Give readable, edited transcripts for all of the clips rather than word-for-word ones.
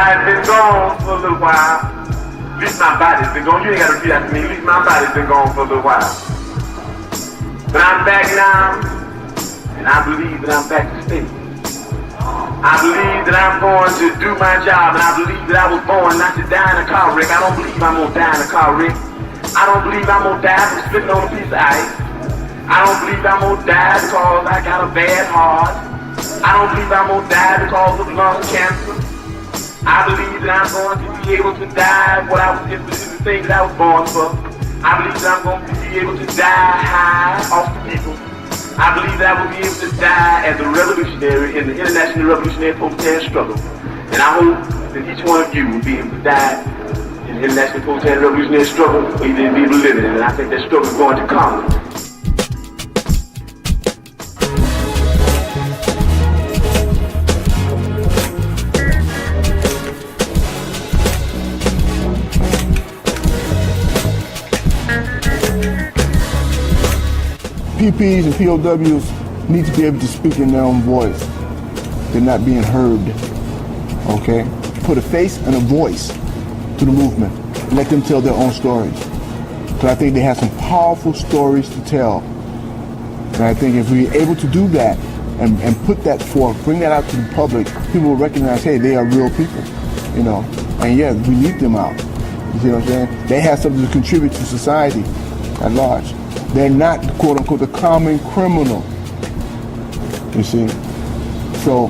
I've been gone for a little while. At least my body's been gone. You ain't gotta repeat after me. At least my body's been gone for a little while. But I'm back now, and I believe that I'm back to stay. I believe that I'm going to do my job, and I believe that I was born not to die in a car wreck. I don't believe I'm gonna die in a car wreck. I don't believe I'm gonna die from spitting on a piece of ice. I don't believe I'm gonna die because I got a bad heart. I don't believe I'm gonna die because of lung cancer. I believe that I'm going to be able to die what I was the thing that I was born for. I believe that I'm going to be able to die high off the people. I believe that I will be able to die as a revolutionary in the international revolutionary proletarian struggle. And I hope that each one of you will be able to die in the international proletarian revolutionary struggle, or you didn't be able to live in it. And I think that struggle is going to come. PPs and POWs need to be able to speak in their own voice. They're not being heard, okay? Put a face and a voice to the movement. Let them tell their own stories. So I think they have some powerful stories to tell. And I think if we're able to do that and put that forth, bring that out to the public, people will recognize, hey, they are real people, you know? And yeah, we need them out. You see what I'm saying? They have something to contribute to society at large. They're not, quote unquote, the common criminal, you see. So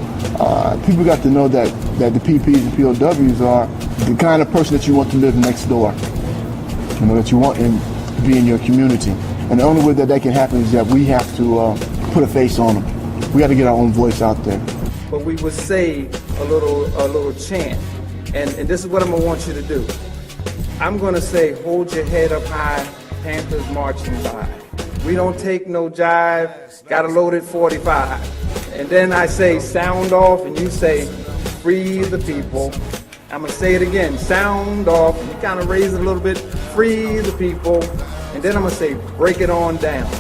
people got to know that the PPs and POWs are the kind of person that you want to live next door, you know, that you want to be in your community. And the only way that that can happen is that we have to put a face on them. We got to get our own voice out there. But we would say a little chant, and this is what I'm gonna want you to do. I'm gonna say, hold your head up high, Panthers marching by. We don't take no jive, got a loaded 45. And then I say, sound off, and you say, free the people. I'm gonna say it again, sound off, and you kind of raise it a little bit, free the people. And then I'm gonna say, break it on down.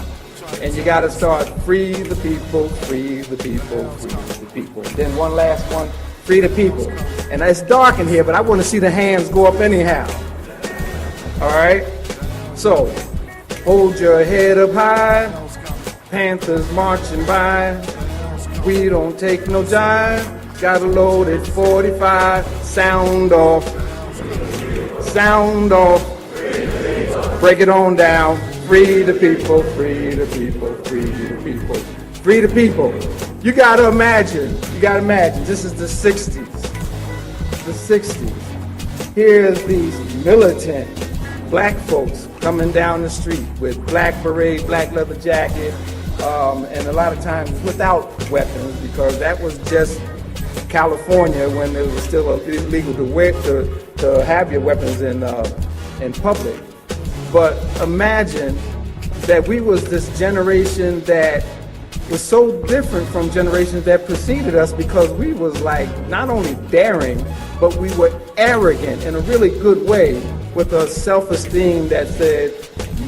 And you gotta start, free the people, free the people, free the people. Then one last one, free the people. And it's dark in here, but I wanna see the hands go up anyhow. All right? So, hold your head up high, Panthers marching by. We don't take no jive, got a loaded 45. Sound off, break it on down. Free the people, free the people, free the people, free the people. You gotta imagine, this is the 60s. The 60s. Here's these militant black folks coming down the street with black beret, black leather jacket, and a lot of times without weapons, because that was just California when it was still illegal to have your weapons in public. But imagine that we was this generation that was so different from generations that preceded us, because we was like not only daring, but we were arrogant in a really good way, with a self-esteem that said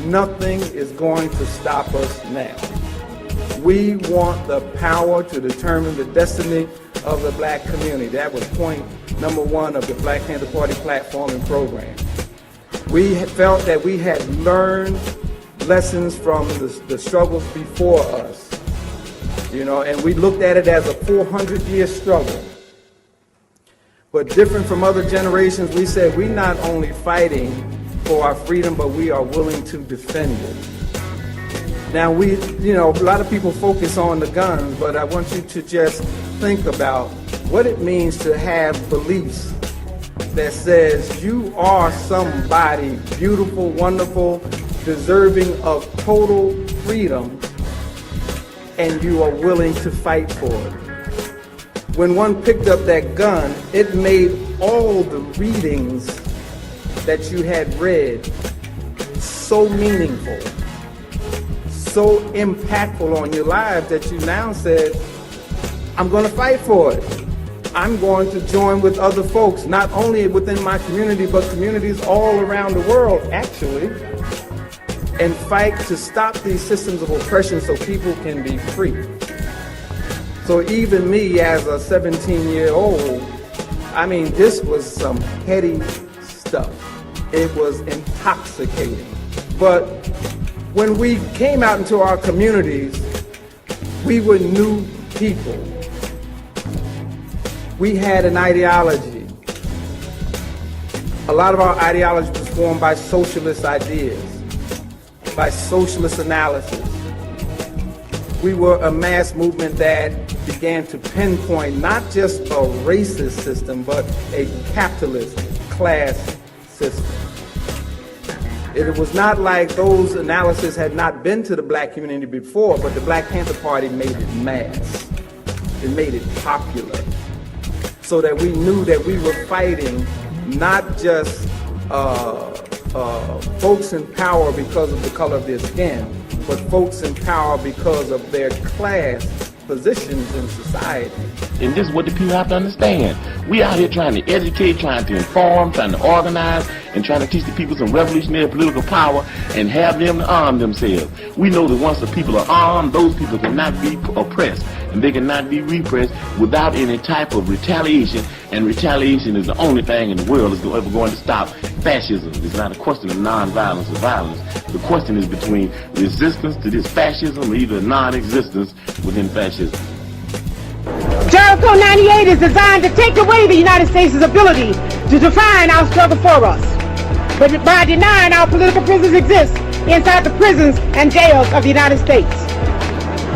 nothing is going to stop us now. We want the power to determine the destiny of the black community. That was point number one of the Black Panther Party platform and program. We had felt that we had learned lessons from the struggles before us, you know, and we looked at it as a 400-year struggle. But different from other generations, we said we're not only fighting for our freedom, but we are willing to defend it. Now a lot of people focus on the guns, but I want you to just think about what it means to have beliefs that says you are somebody beautiful, wonderful, deserving of total freedom, and you are willing to fight for it. When one picked up that gun, it made all the readings that you had read so meaningful, so impactful on your lives, that you now said, I'm going to fight for it. I'm going to join with other folks, not only within my community, but communities all around the world, actually, and fight to stop these systems of oppression so people can be free. So even me, as a 17-year-old, I mean, this was some heady stuff. It was intoxicating. But when we came out into our communities, we were new people. We had an ideology. A lot of our ideology was formed by socialist ideas, by socialist analysis. We were a mass movement that began to pinpoint not just a racist system, but a capitalist class system. It was not like those analyses had not been to the black community before, but the Black Panther Party made it mass. It made it popular. So that we knew that we were fighting not just folks in power because of the color of their skin, but folks in power because of their class positions in society. And this is what the people have to understand. We out here trying to educate, trying to inform, trying to organize, and trying to teach the people some revolutionary political power and have them to arm themselves. We know that once the people are armed, those people cannot be oppressed, and they cannot be repressed without any type of retaliation, and retaliation is the only thing in the world that's ever going to stop fascism. It's not a question of non-violence or violence. The question is between resistance to this fascism or either non-existence within fascism. Jericho 98 is designed to take away the United States' ability to define our struggle for us, but by denying our political prisoners exist inside the prisons and jails of the United States.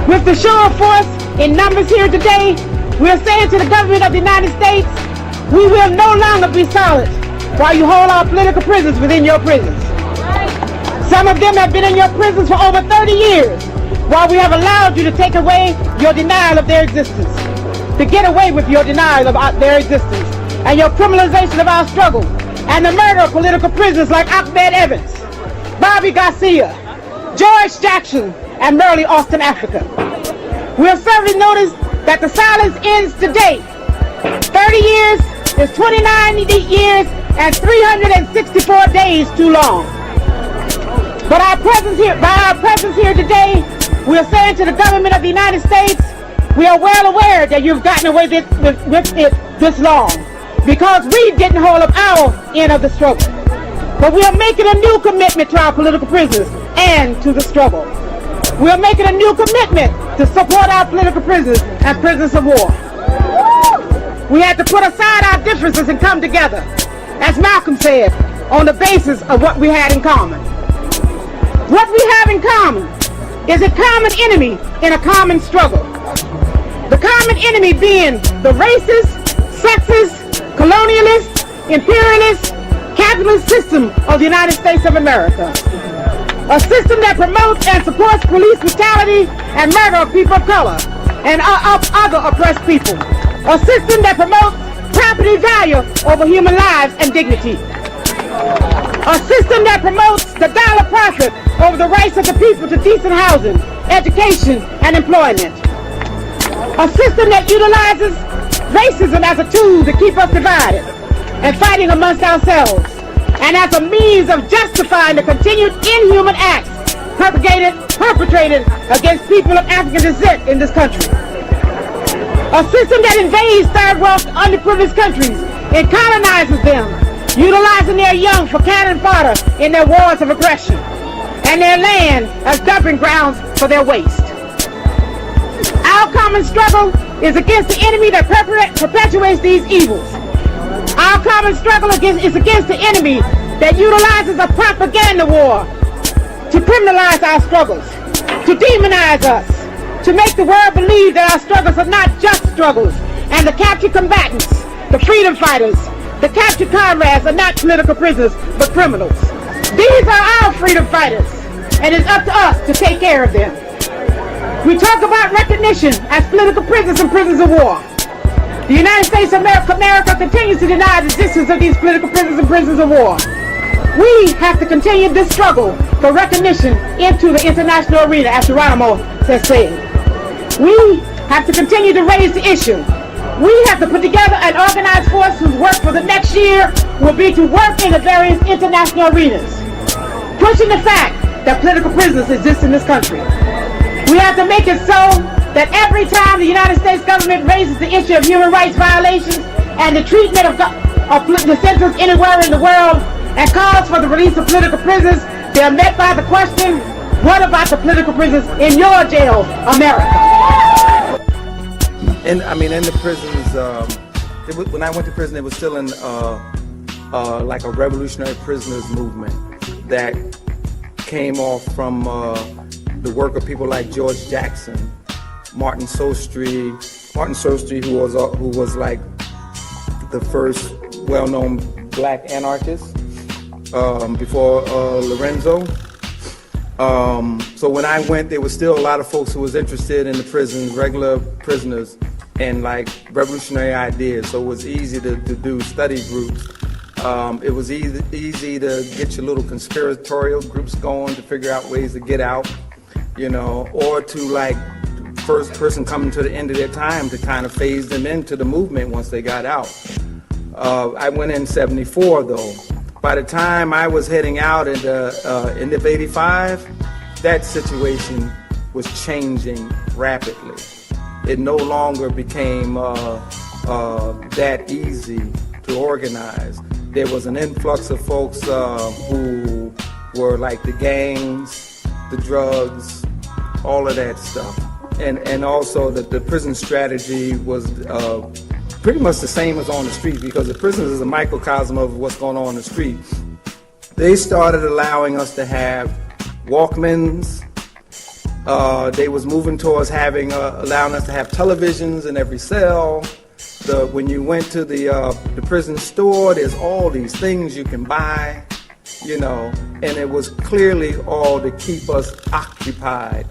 With the show of force in numbers here today, we are saying to the government of the United States, we will no longer be silent while you hold our political prisoners within your prisons. Some of them have been in your prisons for over 30 years, while we have allowed you to take away your denial of their existence, to get away with your denial of their existence, and your criminalization of our struggle, and the murder of political prisoners like Ahmed Evans, Bobby Garcia, George Jackson, and Merle Austin Africa. We have certainly noticed that the silence ends today. 30 years is 29 years and 364 days too long. But by our presence here today, we are saying to the government of the United States, we are well aware that you've gotten away with it this long, because we didn't hold up our end of the struggle. But we are making a new commitment to our political prisoners and to the struggle. We are making a new commitment to support our political prisoners and prisoners of war. We had to put aside our differences and come together, as Malcolm said, on the basis of what we had in common. What we have in common is a common enemy in a common struggle. The common enemy being the racist, sexist, colonialist, imperialist, capitalist system of the United States of America. A system that promotes and supports police brutality and murder of people of color and of other oppressed people. A system that promotes property value over human lives and dignity. A system that promotes the dollar profit over the rights of the people to decent housing, education, and employment. A system that utilizes racism as a tool to keep us divided and fighting amongst ourselves, and as a means of justifying the continued inhuman acts perpetrated against people of African descent in this country. A system that invades third world underprivileged countries and colonizes them, utilizing their young for cannon fodder in their wars of aggression, and their land as dumping grounds for their waste. Our common struggle is against the enemy that perpetuates these evils. Our common struggle is against the enemy that utilizes a propaganda war to criminalize our struggles, to demonize us, to make the world believe that our struggles are not just struggles, and the captured combatants, the freedom fighters, the captured comrades are not political prisoners, but criminals. These are our freedom fighters, and it's up to us to take care of them. We talk about recognition as political prisoners and prisoners of war. The United States of America continues to deny the existence of these political prisoners and prisoners of war. We have to continue this struggle for recognition into the international arena, as Geronimo has said. We have to continue to raise the issue. We have to put together an organized force whose work for the next year will be to work in the various international arenas, pushing the fact that political prisoners exist in this country. We have to make it so that every time the United States government raises the issue of human rights violations, and the treatment of dissenters anywhere in the world, and calls for the release of political prisoners, they are met by the question, what about the political prisoners in your jails, America? And I mean, in the prisons, when I went to prison, it was still in like a revolutionary prisoners movement that came off from the work of people like George Jackson, Martin Sostre, who was like the first well-known black anarchist before Lorenzo. So when I went, there was still a lot of folks who was interested in the prisons, regular prisoners, and like revolutionary ideas. So it was easy to do study groups. It was easy to get your little conspiratorial groups going to figure out ways to get out, you know, or to like first person coming to the end of their time to kind of phase them into the movement once they got out. I went in 74 though. By the time I was heading out in the end of 85, that situation was changing rapidly. It no longer became that easy to organize. There was an influx of folks who were like the gangs, the drugs, all of that stuff. And also that the prison strategy was pretty much the same as on the street, because the prisons is a microcosm of what's going on the street. They started allowing us to have Walkmans. They was moving towards having allowing us to have televisions in every cell. When you went to the prison store, there's all these things you can buy, you know, and it was clearly all to keep us occupied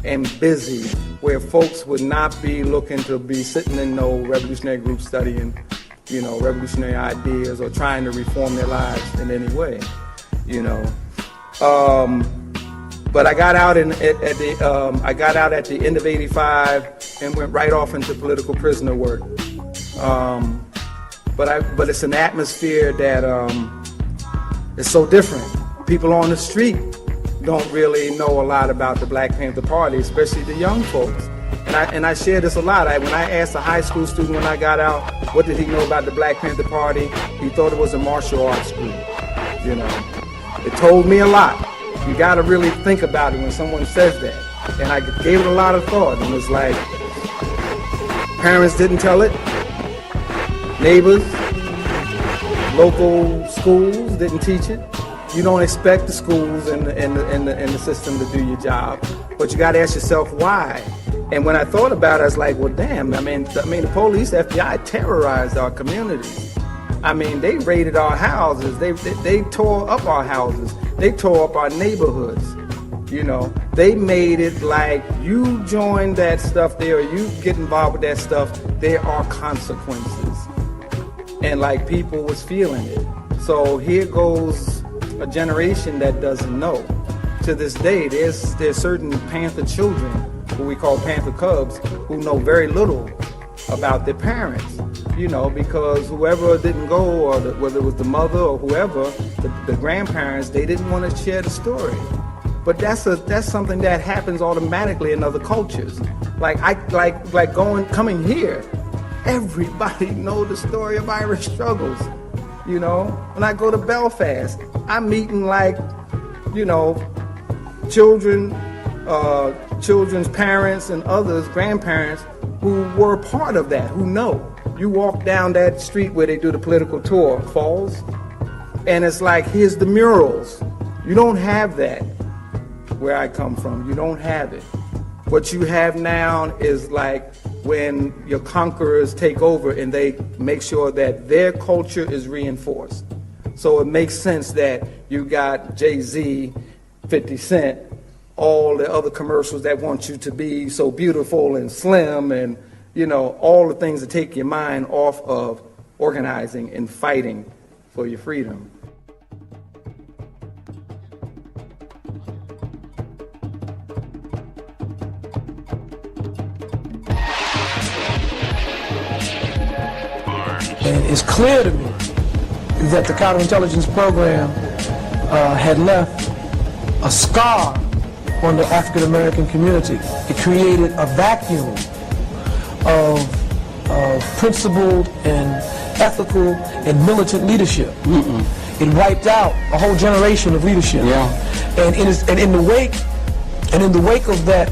and busy, where folks would not be looking to be sitting in no revolutionary group studying, you know, revolutionary ideas or trying to reform their lives in any way, you know. But I got out at the end of '85 and went right off into political prisoner work. But it's an atmosphere that is so different. People on the street don't really know a lot about the Black Panther Party, especially the young folks. And I share this a lot. When I asked a high school student when I got out, what did he know about the Black Panther Party? He thought it was a martial arts group, you know. It told me a lot. You gotta really think about it when someone says that. And I gave it a lot of thought, and it was like, parents didn't tell it, neighbors, local schools didn't teach it. You don't expect the schools and the system to do your job, but you got to ask yourself why. And when I thought about it, I was like, well, damn. I mean, the police, the FBI terrorized our communities. I mean, they raided our houses. They tore up our houses. They tore up our neighborhoods. You know, they made it like you join that stuff there, or you get involved with that stuff, there are consequences. And like people was feeling it. So here goes a generation that doesn't know. To this day, there's certain Panther children, who we call Panther Cubs, who know very little about their parents, you know, because whoever didn't go, or whether it was the mother or whoever, the grandparents, they didn't want to share the story. But that's something that happens automatically in other cultures. Coming here, everybody know the story of Irish struggles. You know, when I go to Belfast, I'm meeting like, you know, children's parents and others, grandparents, who were part of that, who know. You walk down that street where they do the political tour, Falls, and it's like, here's the murals. You don't have that where I come from. You don't have it. What you have now is like when your conquerors take over and they make sure that their culture is reinforced. So it makes sense that you got Jay-Z, 50 Cent, all the other commercials that want you to be so beautiful and slim, and, you know, all the things that take your mind off of organizing and fighting for your freedom. And it's clear to me that the counterintelligence program had left a scar on the African American community. It created a vacuum of principled and ethical and militant leadership. It wiped out a whole generation of leadership. Yeah. And in the wake of that,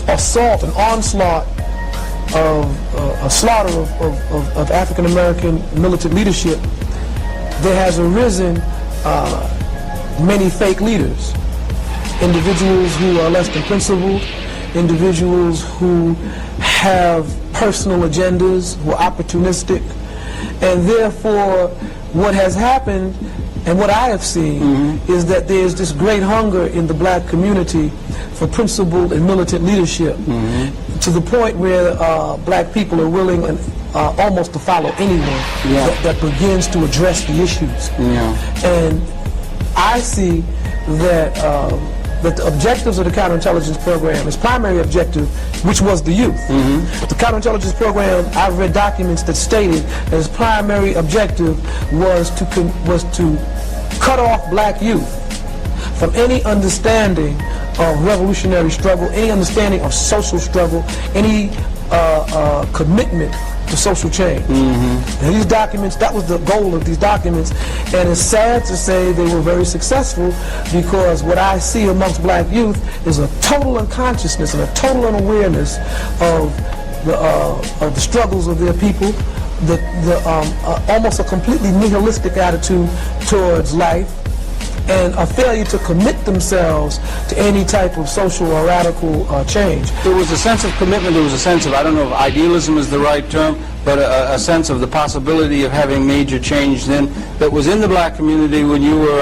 assault and onslaught of a slaughter of African American militant leadership, there has arisen many fake leaders, individuals who are less than principled, individuals who have personal agendas, who are opportunistic, and therefore what has happened and what I have seen is that there's this great hunger in the black community for principled and militant leadership, to the point where black people are willing almost to follow anyone that begins to address the issues. And I see that that the objectives of the counterintelligence program, its primary objective, which was the youth. The counterintelligence program, I've read documents that stated that its primary objective was to cut off black youth from any understanding of revolutionary struggle, any understanding of social struggle, any commitment to social change. And these documents, that was the goal of these documents, and it's sad to say they were very successful, because what I see amongst black youth is a total unconsciousness and a total unawareness of the struggles of their people, almost a completely nihilistic attitude towards life, and a failure to commit themselves to any type of social or radical change. There was a sense of commitment, there was a sense of, I don't know if idealism is the right term, but a sense of the possibility of having major change then that was in the black community when you were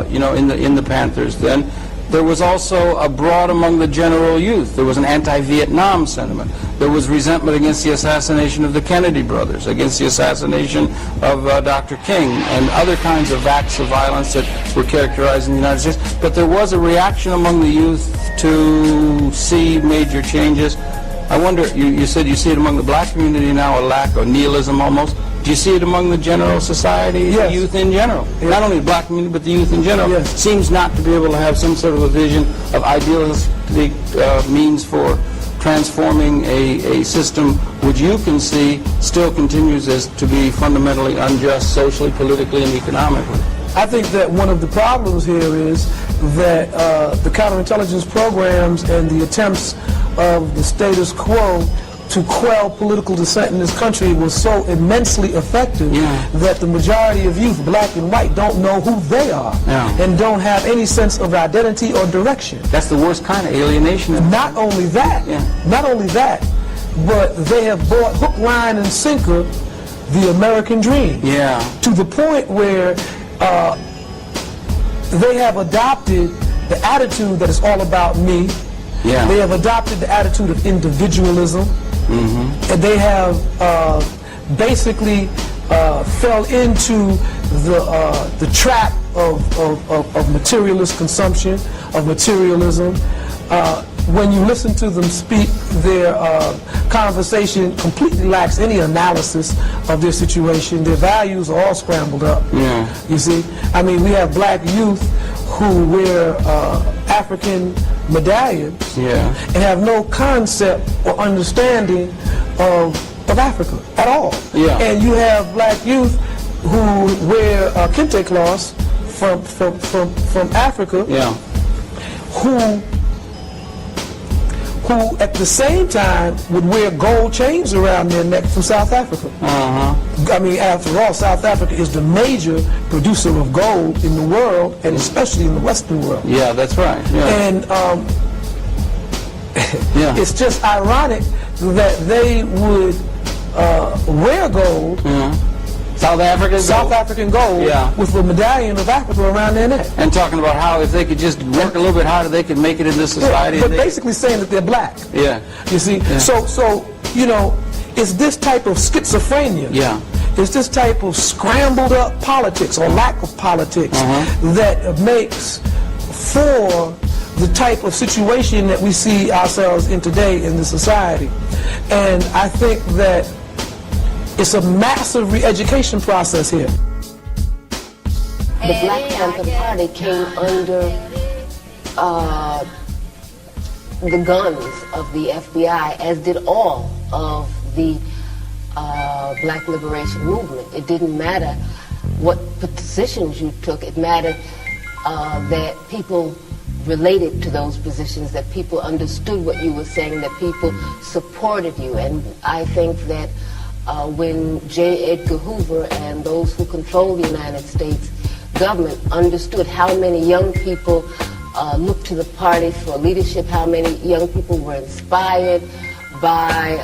in the Panthers then. There was also abroad among the general youth. There was an anti-Vietnam sentiment. There was resentment against the assassination of the Kennedy brothers, against the assassination of Dr. King, and other kinds of acts of violence that were characterized in the United States. But there was a reaction among the youth to see major changes. I wonder, you said you see it among the black community now, a lack of nihilism almost. Do you see it among the general society, the youth in general? Not only the black community, but the youth in general seems not to be able to have some sort of a vision of idealistic means for transforming a system which you can see still continues as to be fundamentally unjust socially, politically, and economically. I think that one of the problems here is that the counterintelligence programs and the attempts of the status quo to quell political dissent in this country was so immensely effective that the majority of youth, black and white, don't know who they are and don't have any sense of identity or direction. That's the worst kind of alienation. Not only that, but they have bought hook, line, and sinker the American dream to the point where they have adopted the attitude that is all about me. They have adopted the attitude of individualism. And they have basically fell into the trap of materialist consumption, of materialism. When you listen to them speak, their conversation completely lacks any analysis of their situation. Their values are all scrambled up. You see, I mean, we have black youth who wear African medallions and have no concept or understanding of Africa at all. And you have black youth who wear kente cloths from Africa, who at the same time would wear gold chains around their neck from South Africa. I mean, after all, South Africa is the major producer of gold in the world, and especially in the Western world. That's right. And it's just ironic that they would wear gold, South African gold, with a medallion of Africa around their neck. And talking about how if they could just work a little bit harder, they could make it in this society. But basically saying that they're black. You see, so you know, it's this type of schizophrenia. It's this type of scrambled up politics or lack of politics that makes for the type of situation that we see ourselves in today in the society. And I think that it's a massive re-education process here. The Black Panther Party came under the guns of the FBI, as did all of the Black liberation movement. It didn't matter what positions you took. It mattered that people related to those positions, that people understood what you were saying, that people supported you. And I think that when J. Edgar Hoover and those who control the United States government understood how many young people looked to the party for leadership, how many young people were inspired by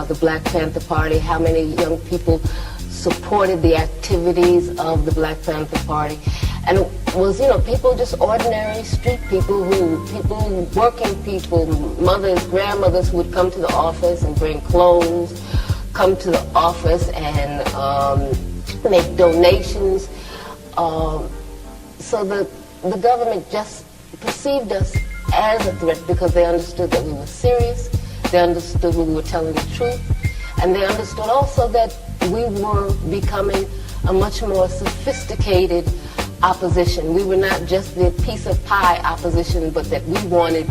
the Black Panther Party, how many young people supported the activities of the Black Panther Party. And it was, people, just ordinary street people, working people, mothers, grandmothers who would come to the office and bring clothes, come to the office and make donations. So the government just perceived us as a threat because they understood that we were serious, they understood we were telling the truth, and they understood also that we were becoming a much more sophisticated opposition. We were not just the piece of pie opposition, but that we wanted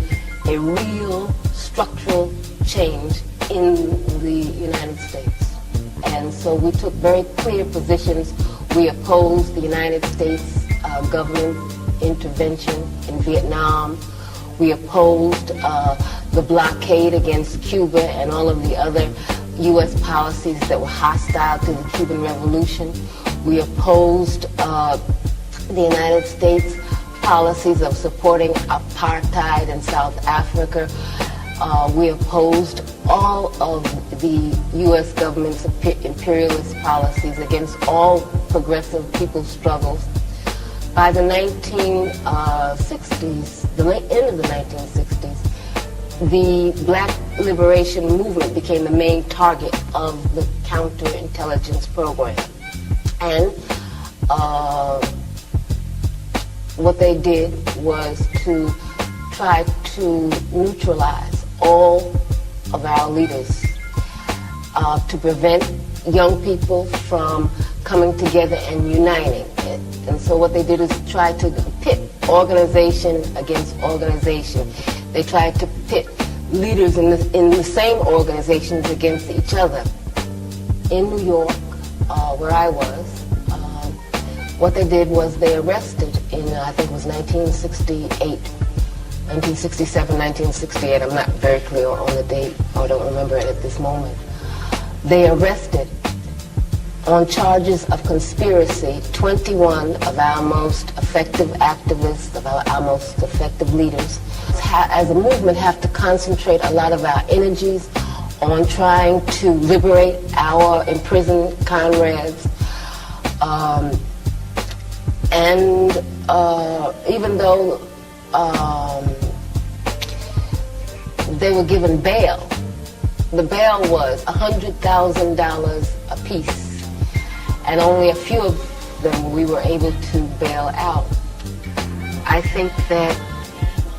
a real structural change in the United States. And so we took very clear positions. We opposed the United States government intervention in Vietnam. We opposed the blockade against Cuba and all of the other U.S. policies that were hostile to the Cuban Revolution. We opposed the United States policies of supporting apartheid in South Africa. We opposed all of the U.S. government's imperialist policies against all progressive people's struggles. By the 1960s, the end of the 1960s, the Black liberation movement became the main target of the counterintelligence program. And what they did was to try to neutralize all of our leaders, to prevent young people from coming together and uniting. And so what they did is try to pit organization against organization. They tried to pit leaders in the same organizations against each other. In New York, where I was, what they did was they arrested in, I think it was 1968, 1967, 1968, I'm not very clear on the date, I don't remember it at this moment. They arrested on charges of conspiracy 21 of our most effective activists, of our most effective leaders. As a movement, have to concentrate a lot of our energies on trying to liberate our imprisoned comrades. Even though they were given bail, the bail was $100,000 apiece. And only a few of them we were able to bail out. I think that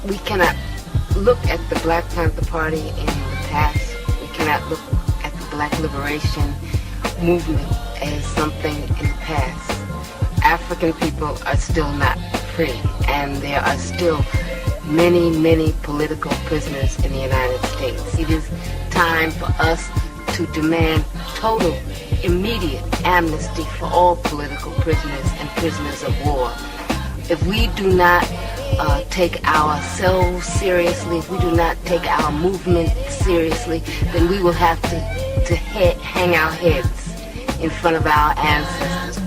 we cannot look at the Black Panther Party in the past. We cannot look at the Black liberation movement as something in the past. African people are still not free, and there are still many, many political prisoners in the United States. It is time for us to demand total, immediate amnesty for all political prisoners and prisoners of war. If we do not take ourselves seriously, if we do not take our movement seriously, then we will have to hang our heads in front of our ancestors.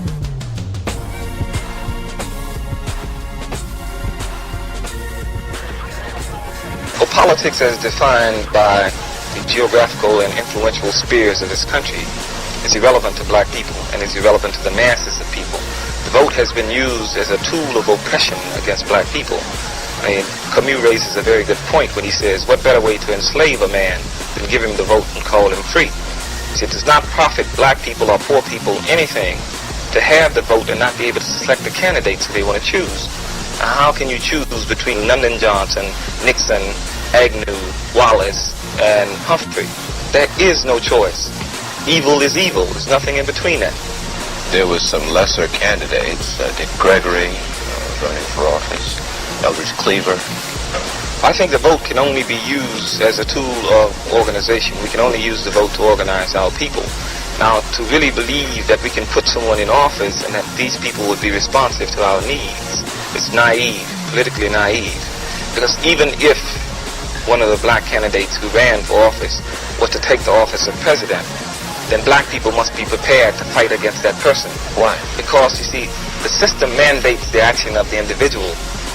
Well, politics as defined by the geographical and influential spheres of this country is irrelevant to black people and is irrelevant to the masses of people. The vote has been used as a tool of oppression against black people. I mean, Camus raises a very good point when he says, what better way to enslave a man than give him the vote and call him free? He said, it does not profit black people or poor people anything to have the vote and not be able to select the candidates that they want to choose. Now, how can you choose between Lyndon Johnson, Nixon, Agnew, Wallace, and Humphrey? There is no choice. Evil is evil. There's nothing in between that. There was some lesser candidates, Dick Gregory running for office, Eldridge Cleaver, I think the vote can only be used as a tool of organization. We can only use the vote to organize our people. Now, to really believe that we can put someone in office and that these people would be responsive to our needs, it's naive, politically naive. Because even if one of the black candidates who ran for office was to take the office of president, then black people must be prepared to fight against that person. Why? Because, you see, the system mandates the action of the individual.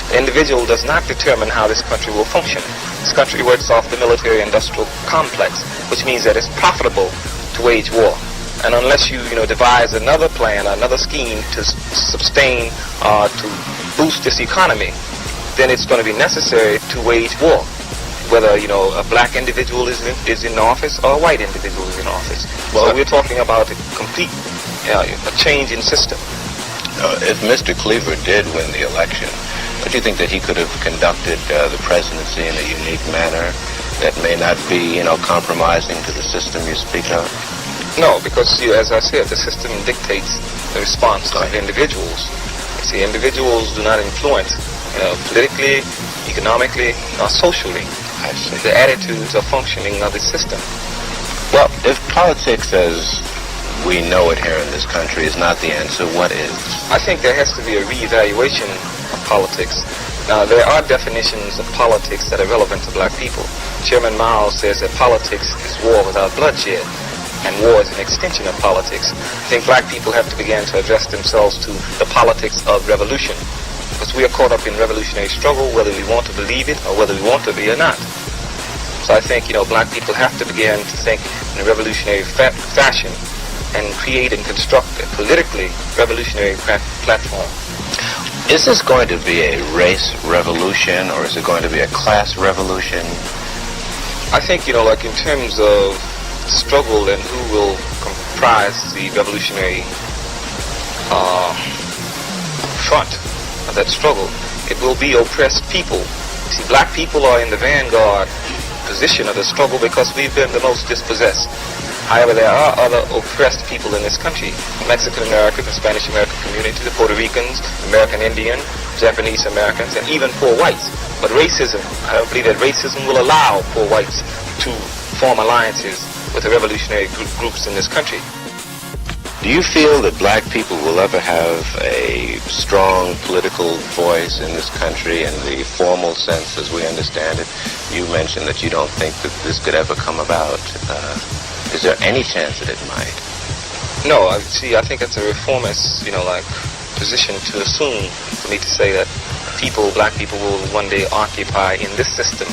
The individual does not determine how this country will function. This country works off the military-industrial complex, which means that it's profitable to wage war. And unless you devise another plan, another scheme to sustain, to boost this economy, then it's going to be necessary to wage war. Whether, a black individual is in office or a white individual is in office. Well, so we're talking about a complete a change in system. If Mr. Cleaver did win the election, don't you think that he could have conducted the presidency in a unique manner that may not be, compromising to the system you speak of? No, because, as I said, the system dictates the response of individuals. You see, individuals do not influence politically, economically, or socially. I see. The attitudes or functioning of the system. Well, if politics as we know it here in this country is not the answer, what is? I think there has to be a reevaluation of politics. Now, there are definitions of politics that are relevant to black people. Chairman Mao says that politics is war without bloodshed, and war is an extension of politics. I think black people have to begin to address themselves to the politics of revolution, because we are caught up in revolutionary struggle, whether we want to believe it or whether we want to be or not. So I think, black people have to begin to think in a revolutionary fashion and create and construct a politically revolutionary platform. Is this going to be a race revolution, or is it going to be a class revolution? I think, like in terms of struggle and who will comprise the revolutionary front of that struggle, it will be oppressed people. See, black people are in the vanguard position of the struggle because we've been the most dispossessed. However, there are other oppressed people in this country. Mexican American, the Spanish American community, the Puerto Ricans, American Indian, Japanese Americans, and even poor whites. But racism, I don't believe that racism will allow poor whites to form alliances with the revolutionary groups in this country. Do you feel that black people will ever have a strong political voice in this country in the formal sense as we understand it? You mentioned that you don't think that this could ever come about. Is there any chance that it might? No, I think it's a reformist, position to assume for me to say that black people will one day occupy in this system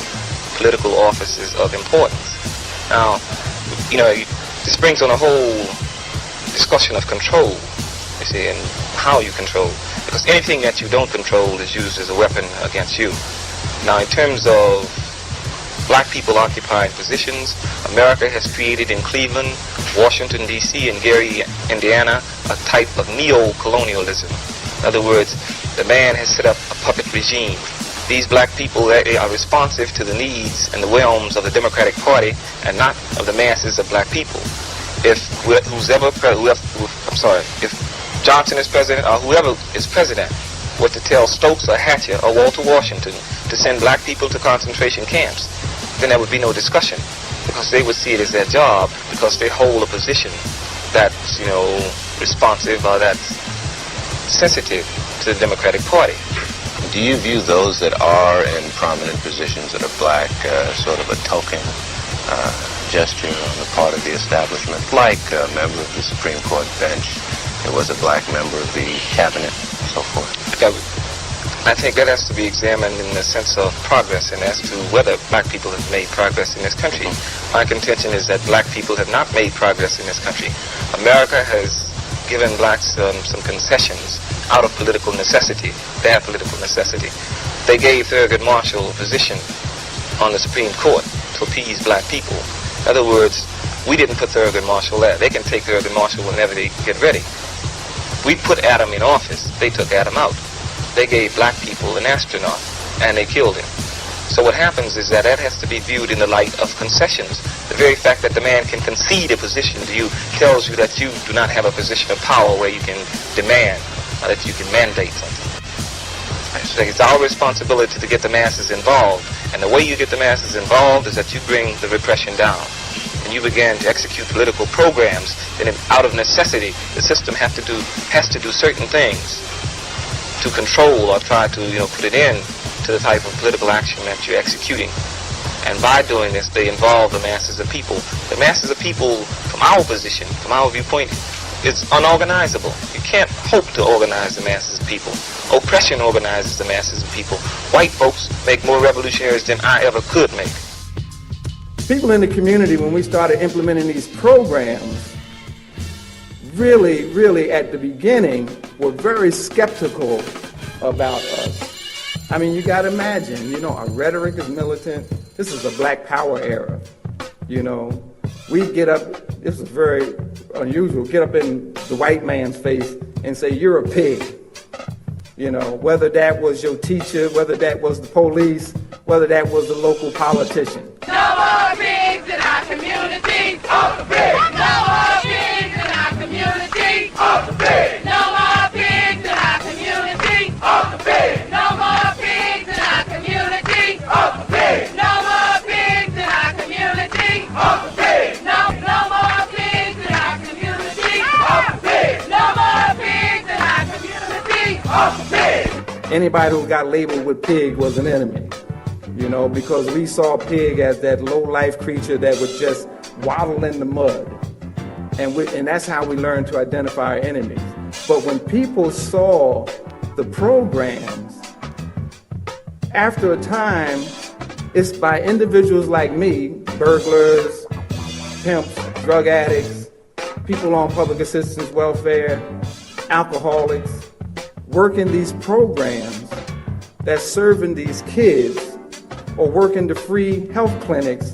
political offices of importance. Now, this brings on a whole discussion of control, you see, and how you control. Because anything that you don't control is used as a weapon against you. Now, in terms of black people occupying positions, America has created in Cleveland, Washington, D.C., and Gary, Indiana, a type of neo-colonialism. In other words, the man has set up a puppet regime. These black people are responsive to the needs and the whims of the Democratic Party and not of the masses of black people. If Johnson is president or whoever is president were to tell Stokes or Hatcher or Walter Washington to send black people to concentration camps, then there would be no discussion, because they would see it as their job, because they hold a position that's, responsive or that's sensitive to the Democratic Party. Do you view those that are in prominent positions that are black sort of a token gesture on the part of the establishment, like a member of the Supreme Court bench? There was a black member of the cabinet and so forth. I think that has to be examined in the sense of progress and as to whether black people have made progress in this country. My contention is that black people have not made progress in this country. America has given blacks some concessions out of political necessity, bad political necessity. They gave Thurgood Marshall a position on the Supreme Court to appease black people. In other words, we didn't put Thurgood Marshall there. They can take Thurgood Marshall whenever they get ready. We put Adam in office. They took Adam out. They gave black people an astronaut, and they killed him. So what happens is that has to be viewed in the light of concessions. The very fact that the man can concede a position to you tells you that you do not have a position of power where you can demand or that you can mandate something. It's our responsibility to get the masses involved. And the way you get the masses involved is that you bring the repression down. And you begin to execute political programs. Then out of necessity, the system has to do certain things to control or try to, put an end to the type of political action that you're executing. And by doing this, they involve the masses of people. The masses of people, from our position, from our viewpoint, is unorganizable. You can't hope to organize the masses of people. Oppression organizes the masses of people. White folks make more revolutionaries than I ever could make. People in the community, when we started implementing these programs, really at the beginning were very skeptical about us. I mean, you got to imagine, our rhetoric is militant. This is a Black Power era. We get up, this is very unusual, get up in the white man's face and say, you're a pig. Whether that was your teacher, whether that was the police, whether that was the local politician. No more pigs in our community. Off the pig. No more pigs in our community. Off the pig. No more pigs in our community. Off the pig. No more pigs in our community. Off the pig. No more pigs in our community. Off the pig. No more pigs in our community. Off the pig. No more pigs in our community. Off the pig. Anybody who got labeled with pig was an enemy. Because we saw pig as that low-life creature that would just waddle in the mud. And that's how we learned to identify our enemies. But when people saw the programs, after a time, it's by individuals like me, burglars, pimps, drug addicts, people on public assistance welfare, alcoholics, working these programs that's serving these kids, or working the free health clinics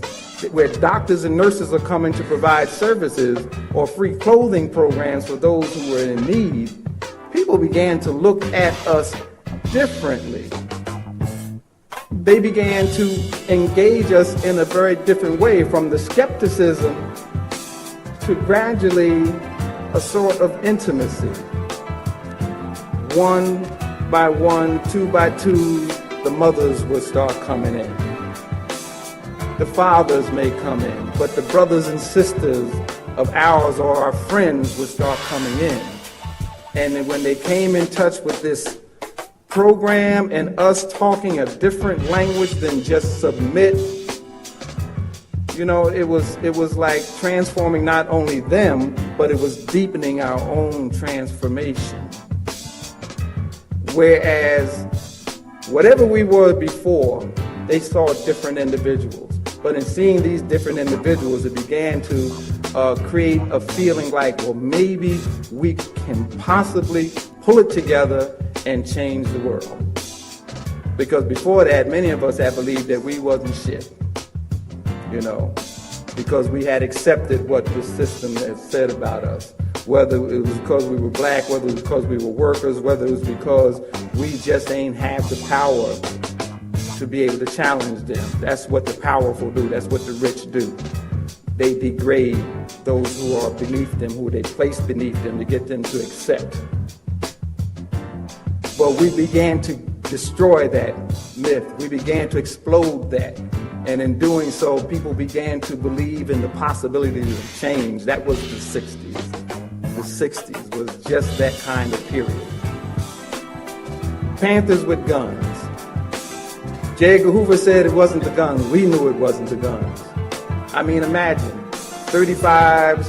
where doctors and nurses are coming to provide services, or free clothing programs for those who were in need, people began to look at us differently. They began to engage us in a very different way, from the skepticism to gradually a sort of intimacy. One by one, two by two, the mothers would start coming in. The fathers may come in, but the brothers and sisters of ours or our friends would start coming in. And then when they came in touch with this program and us talking a different language than just submit, it was like transforming not only them, but it was deepening our own transformation. Whereas whatever we were before, they saw different individuals. But in seeing these different individuals, it began to create a feeling like, well, maybe we can possibly pull it together and change the world. Because before that, many of us had believed that we wasn't shit, because we had accepted what the system had said about us. Whether it was because we were black, whether it was because we were workers, whether it was because we just ain't have the power to be able to challenge them. That's what the powerful do. That's what the rich do. They degrade those who are beneath them, who they place beneath them, to get them to accept. But we began to destroy that myth. We began to explode that. And in doing so, people began to believe in the possibility of change. That was the 60s. The 60s was just that kind of period. Panthers with guns. J. Edgar Hoover said it wasn't the guns. We knew it wasn't the guns. I mean, imagine 35s,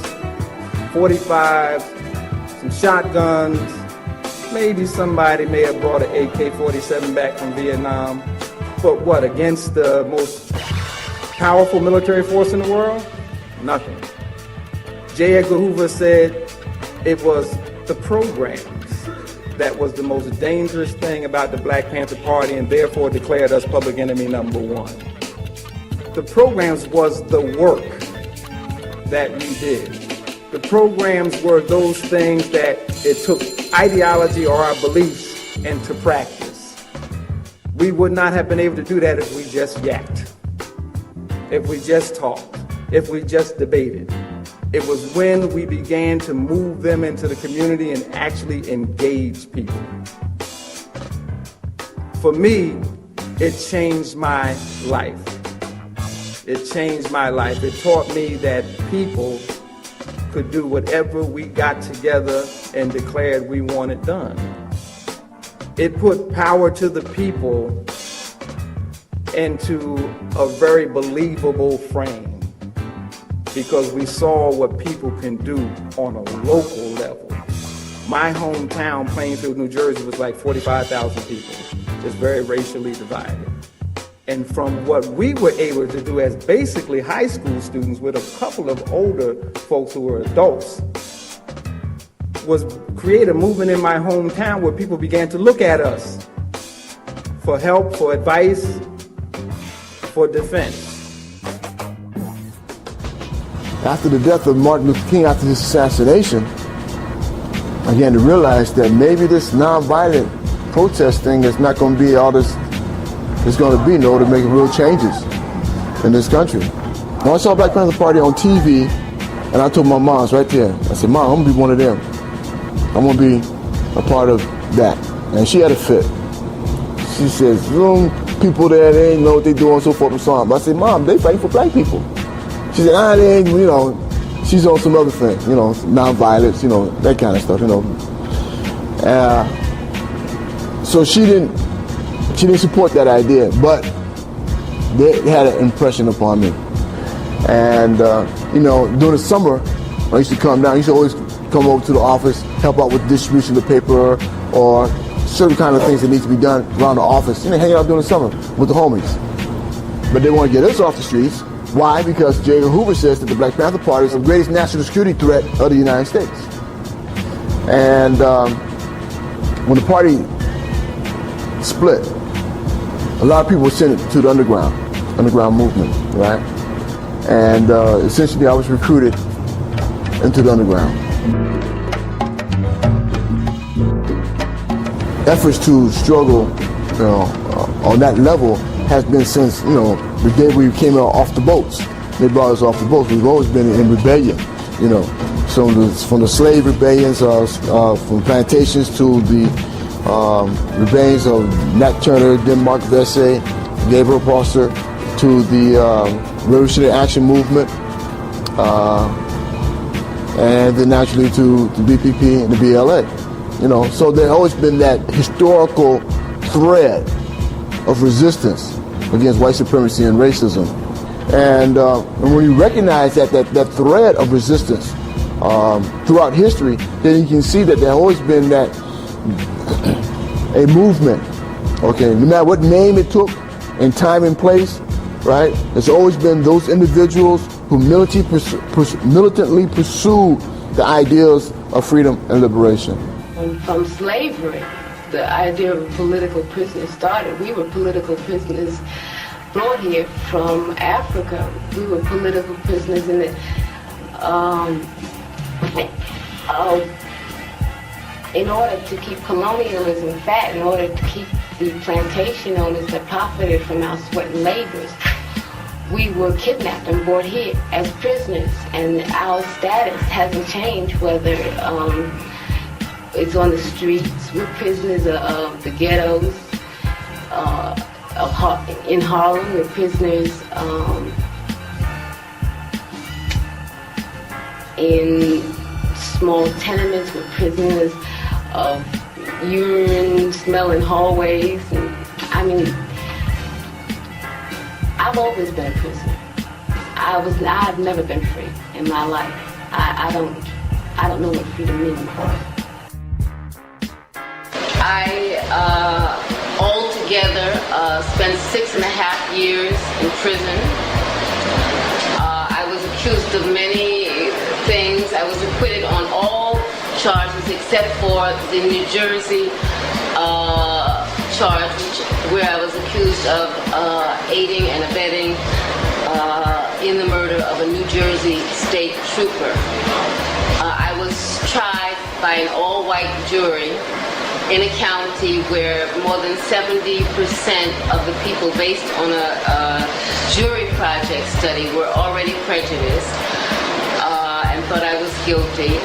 45s, some shotguns. Maybe somebody may have brought an AK-47 back from Vietnam. But what, against the most powerful military force in the world? Nothing. J. Edgar Hoover said it was the programs that was the most dangerous thing about the Black Panther Party, and therefore declared us public enemy number one. The programs was the work that we did. The programs were those things that it took ideology or our beliefs into practice. We would not have been able to do that if we just yacked, if we just talked, if we just debated. It was when we began to move them into the community and actually engage people. For me, it changed my life. It changed my life. It taught me that people could do whatever we got together and declared we wanted done. It put power to the people into a very believable frame, because we saw what people can do on a local level. My hometown, Plainfield, New Jersey, was like 45,000 people, just very racially divided. And from what we were able to do as basically high school students with a couple of older folks who were adults, was create a movement in my hometown where people began to look at us for help, for advice, for defense. After the death of Martin Luther King, after his assassination, I began to realize that maybe this nonviolent protest thing is not going to be all this is going to be in order to make real changes in this country. When I saw Black Panther Party on TV, and I told my mom right there, I said, Mom, I'm going to be one of them. I'm going to be a part of that. And she had a fit. She says, people there, they ain't know what they doing, so forth and so on. But I said, Mom, they fighting for black people. She said, they ain't, she's on some other thing, nonviolence, that kind of stuff, So she didn't support that idea, but they had an impression upon me. And, during the summer, I used to come down. I used to always come over to the office, help out with distribution of paper or certain kind of things that need to be done around the office. Hanging out during the summer with the homies. But they want to get us off the streets. Why? Because J. Edgar Hoover says that the Black Panther Party is the greatest national security threat of the United States. And when the party split, a lot of people were sent to the underground movement, right? And essentially I was recruited into the underground. Efforts to struggle on that level has been since, the day we came out off the boats. They brought us off the boats. We've always been in rebellion, So from the slave rebellions, from plantations to the rebellions of Nat Turner, Denmark Vesey, Gabriel Prosser, to the Revolutionary Action Movement, and then naturally to the BPP and the BLA. So there's always been that historical thread of resistance against white supremacy and racism. And when you recognize that thread of resistance throughout history, then you can see that there's always been that a movement, okay, no matter what name it took and time and place, right? There's always been those individuals who militantly pursue the ideals of freedom and liberation. From slavery, the idea of political prisoners started. We were political prisoners brought here from Africa. We were political prisoners in order to keep colonialism fat, in order to keep the plantation owners that profited from our sweat and labors. We were kidnapped and brought here as prisoners, and our status hasn't changed, whether it's on the streets. We're prisoners of the ghettos, in Harlem. We're prisoners in small tenements. We're prisoners of urine smelling hallways. And, I've always been a prisoner. I've never been free in my life. I don't know what freedom means. I altogether spent 6.5 years in prison. I was accused of many things. I was acquitted on all charges except for the New Jersey charge, where I was accused of aiding and abetting in the murder of a New Jersey state trooper. I was tried by an all-white jury in a county where more than 70% of the people, based on a jury project study, were already prejudiced and thought I was guilty.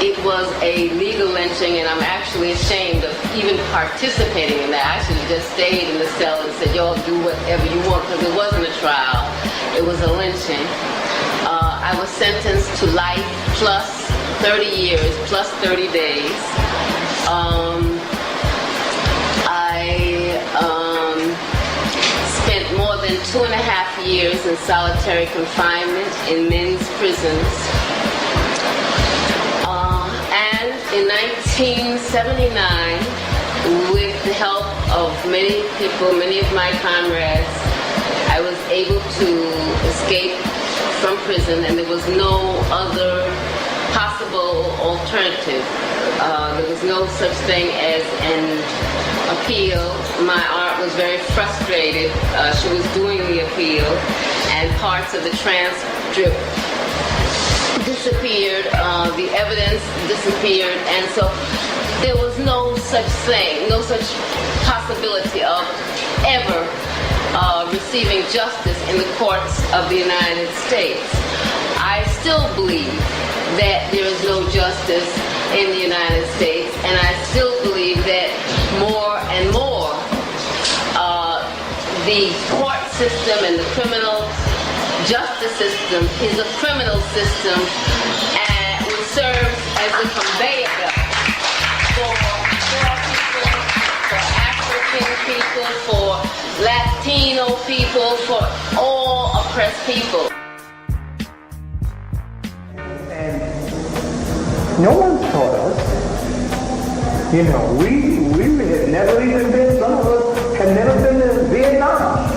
It was a legal lynching, and I'm actually ashamed of even participating in that. I should have just stayed in the cell and said, y'all do whatever you want, because it wasn't a trial. It was a lynching. I was sentenced to life plus 30 years plus 30 days. I spent more than 2.5 years in solitary confinement in men's prisons. And in 1979, with the help of many people, many of my comrades, I was able to escape from prison, and there was no other possible alternative. There was no such thing as an appeal. My aunt was very frustrated. She was doing the appeal, and parts of the transcript disappeared. The evidence disappeared, and so there was no such thing, no such possibility of ever receiving justice in the courts of the United States. I still believe that there is no justice in the United States, and I still believe that more and more the court system and the criminal justice system is a criminal system, and which serves as a conveyor belt for poor people, for African people, for Latino people, for all oppressed people. And no one's taught us. You know, we had never even been, some of us had never been to Vietnam.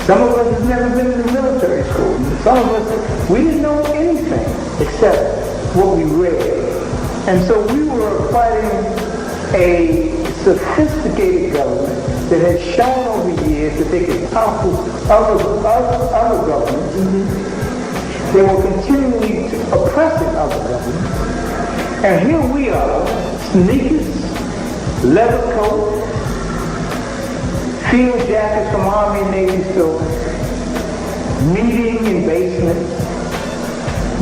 Some of us have never been to military school. Some of us, we didn't know anything except what we read. And so we were fighting a sophisticated government that had shown over the years that they could topple other governments. Mm-hmm. They were continually oppressing other governments. And here we are, sneakers, leather coats, field jackets from Army and Navy stores, meeting in basements,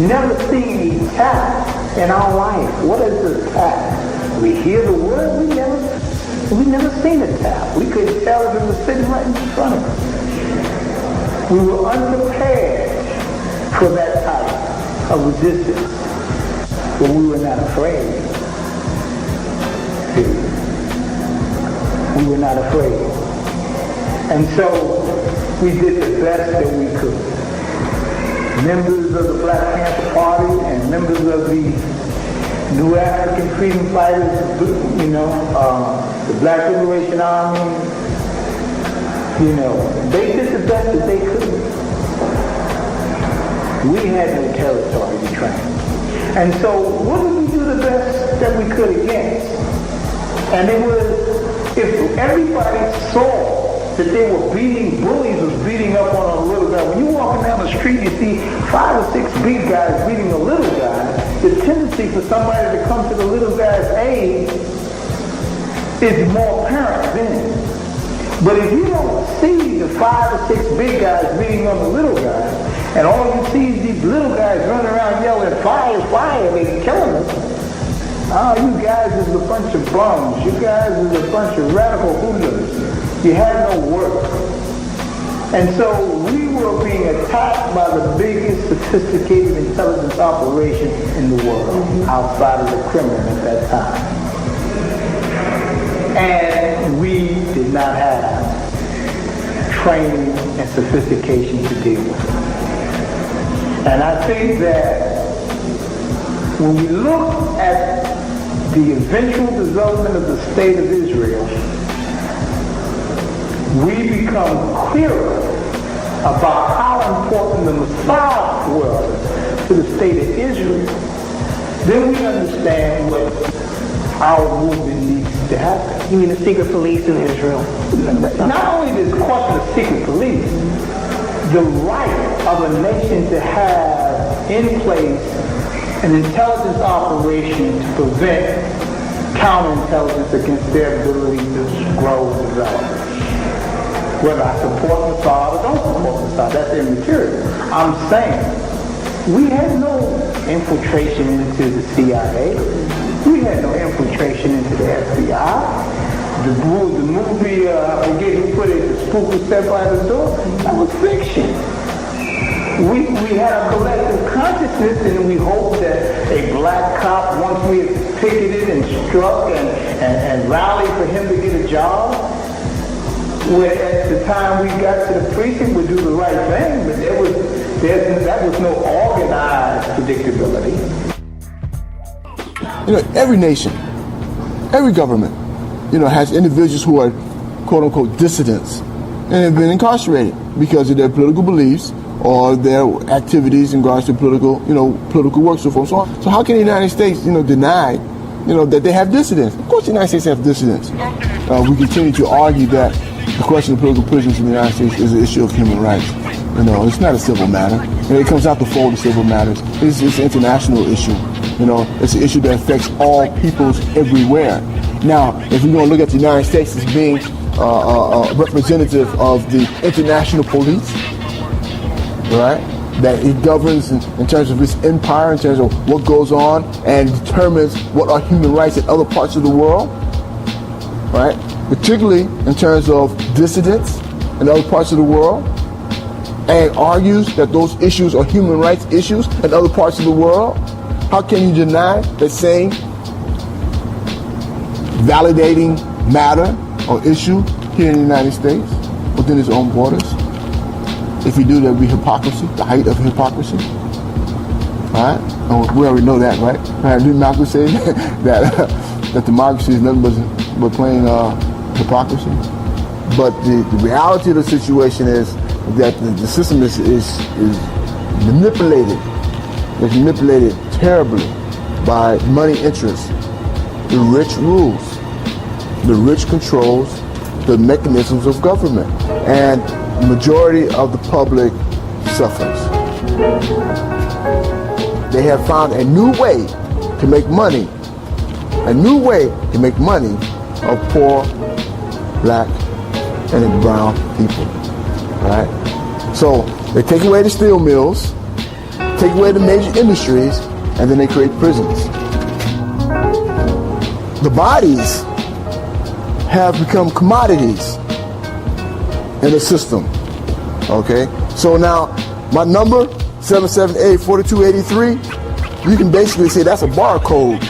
never seen a tap in our life. What is a tap? We hear the word, we never seen a tap. We couldn't tell if it was sitting right in front of us. We were unprepared for that type of resistance, but we were not afraid. We were not afraid. And so we did the best that we could. Members of the Black Panther Party and members of the New African Freedom Fighters, you know, the Black Liberation Army, you know, they did the best that they could. We had no territory to train. And so what did we do the best that we could against? And it was, if everybody saw that they were beating, bullies was beating up on a little guy. When you're walking down the street, you see 5 or 6 big guys beating a little guy. The tendency for somebody to come to the little guy's aid is more apparent then. But if you don't see the 5 or 6 big guys beating on the little guy, and all you see is these little guys running around yelling, fire, fire, they're killing us. Oh, you guys is a bunch of bums. You guys is a bunch of radical hoodlums. You had no work. And so we were being attacked by the biggest sophisticated intelligence operation in the world, outside of the Kremlin at that time. And we did not have training and sophistication to deal with it. And I think that when we look at the eventual development of the state of Israel, we become clearer about how important the Messiah was to the state of Israel. Then we understand what our movement needs to happen. You mean the secret police in Israel? Not only the question of secret police, the right of a nation to have in place an intelligence operation to prevent counterintelligence against their ability to grow and develop. Whether I support Mossad or don't support Mossad, that's immaterial. I'm saying We had no infiltration into the CIA. We had no infiltration into the FBI. The movie, I forget who put it, The Spook Who Stepped by the Door, that was fiction. We had a collective consciousness, and we hoped that a black cop, once we had picketed and struck and rallied for him to get a job, at the time we got to the precinct, would do the right thing, but that was no organized predictability. You know, every nation, every government, you know, has individuals who are quote unquote dissidents and have been incarcerated because of their political beliefs or their activities in regards to political work, so forth and so on. So how can the United States, you know, deny, you know, that they have dissidents? Of course the United States have dissidents. We continue to argue that the question of political prisoners in the United States is an issue of human rights. You know, it's not a civil matter. You know, it comes out the fold of civil matters. It's an international issue. You know, it's an issue that affects all peoples everywhere. Now, if we're going to look at the United States as being a representative of the international police, right, that it governs in terms of its empire, in terms of what goes on, and determines what are human rights in other parts of the world, right, particularly in terms of dissidents in other parts of the world, and argues that those issues are human rights issues in other parts of the world, how can you deny that same validating matter or issue here in the United States within its own borders? If you do, that would be hypocrisy, the height of hypocrisy. All right? Oh, we already know that, right? Didn't Malcolm say that democracy is nothing but plain hypocrisy? But the reality of the situation is that the system is manipulated. It's manipulated terribly by money interests. The rich rules. The rich controls the mechanisms of government. And the majority of the public suffers. They have found a new way to make money. A new way to make money of poor, black, and brown people. Right? So they take away the steel mills, take away the major industries, and then they create prisons. The bodies have become commodities in the system. Okay? So now, my number, 778-4283, you can basically say that's a barcode.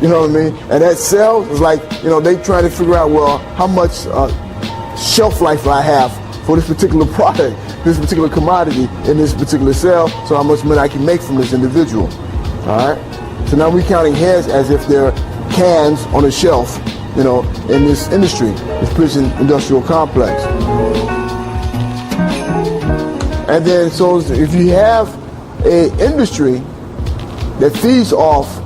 You know what I mean? And that cell is like, you know, they trying to figure out, well, how much shelf life I have for this particular product, this particular commodity in this particular cell, so how much money I can make from this individual. All right? So now we're counting heads as if they're cans on a shelf, you know, in this industry, this prison industrial complex. And then, so if you have an industry that feeds off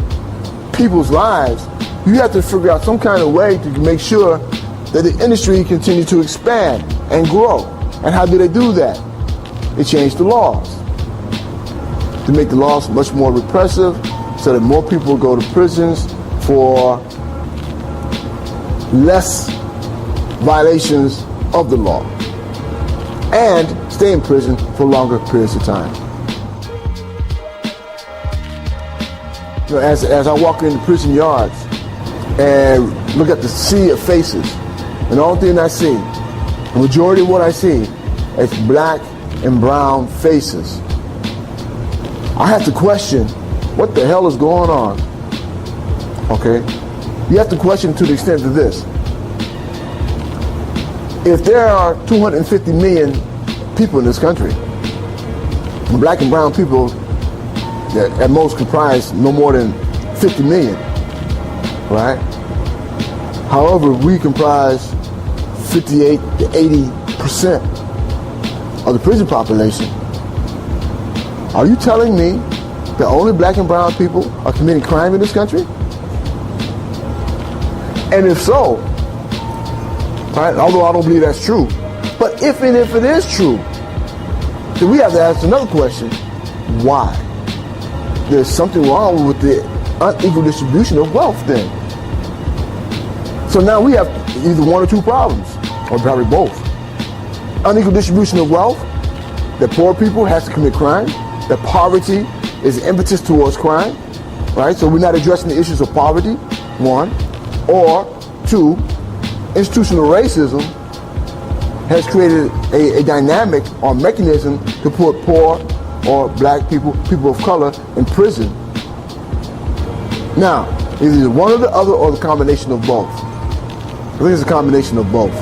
people's lives, you have to figure out some kind of way to make sure that the industry continues to expand and grow. And how do they do that? They change the laws to make the laws much more repressive so that more people go to prisons for less violations of the law and stay in prison for longer periods of time. You know, as I walk into prison yards and look at the sea of faces, and the only thing I see, the majority of what I see is black and brown faces. I have to question what the hell is going on. Okay? You have to question to the extent of this. If there are 250 million people in this country, black and brown people that at most comprise no more than 50 million, right? However, we comprise 58 to 80% of the prison population. Are you telling me that only black and brown people are committing crime in this country? And if so, right, although I don't believe that's true, but if it is true, then we have to ask another question: why? There's something wrong with the unequal distribution of wealth then. So now we have either one or two problems, or probably both. Unequal distribution of wealth, that poor people have to commit crime, that poverty is impetus towards crime, right? So we're not addressing the issues of poverty, one, or two, institutional racism has created a dynamic or mechanism to put poor or black people, people of color, in prison. Now, is it one or the other or the combination of both? I think it's a combination of both.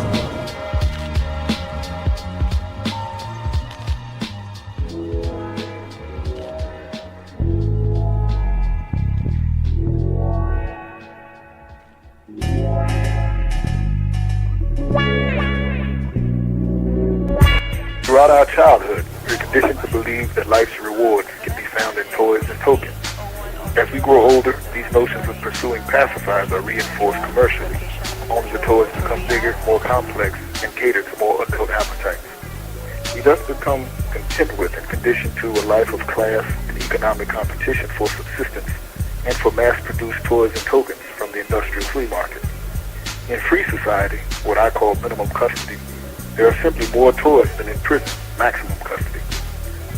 Throughout our childhood, we're conditioned to believe that life's rewards can be found in toys and tokens. As we grow older, these notions of pursuing pacifiers are reinforced commercially. Only the toys become bigger, more complex, and cater to more adult appetites. We thus become content with and conditioned to a life of class and economic competition for subsistence and for mass-produced toys and tokens from the industrial flea market. In free society, what I call minimum custody, there are simply more toys than in prison, maximum custody.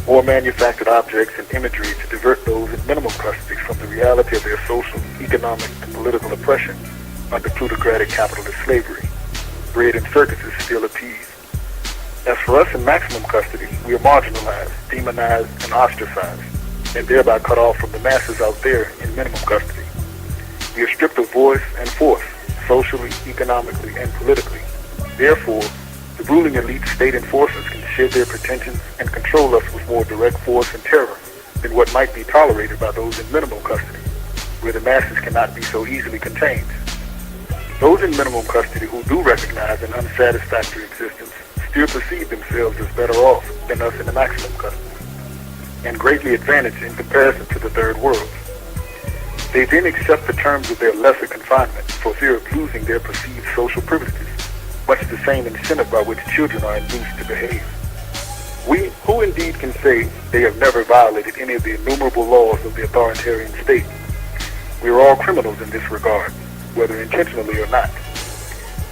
More manufactured objects and imagery to divert those in minimum custody from the reality of their social, economic, and political oppression under plutocratic capitalist slavery. Bread and circuses still appease. As for us in maximum custody, we are marginalized, demonized, and ostracized, and thereby cut off from the masses out there in minimum custody. We are stripped of voice and force, socially, economically, and politically. Therefore, the ruling elite state enforcers can shed their pretensions and control us with more direct force and terror than what might be tolerated by those in minimum custody, where the masses cannot be so easily contained. Those in minimum custody who do recognize an unsatisfactory existence still perceive themselves as better off than us in the maximum custody, and greatly advantaged in comparison to the third world. They then accept the terms of their lesser confinement for fear of losing their perceived social privileges, much the same incentive by which children are induced to behave. We, who indeed can say they have never violated any of the innumerable laws of the authoritarian state? We are all criminals in this regard, whether intentionally or not.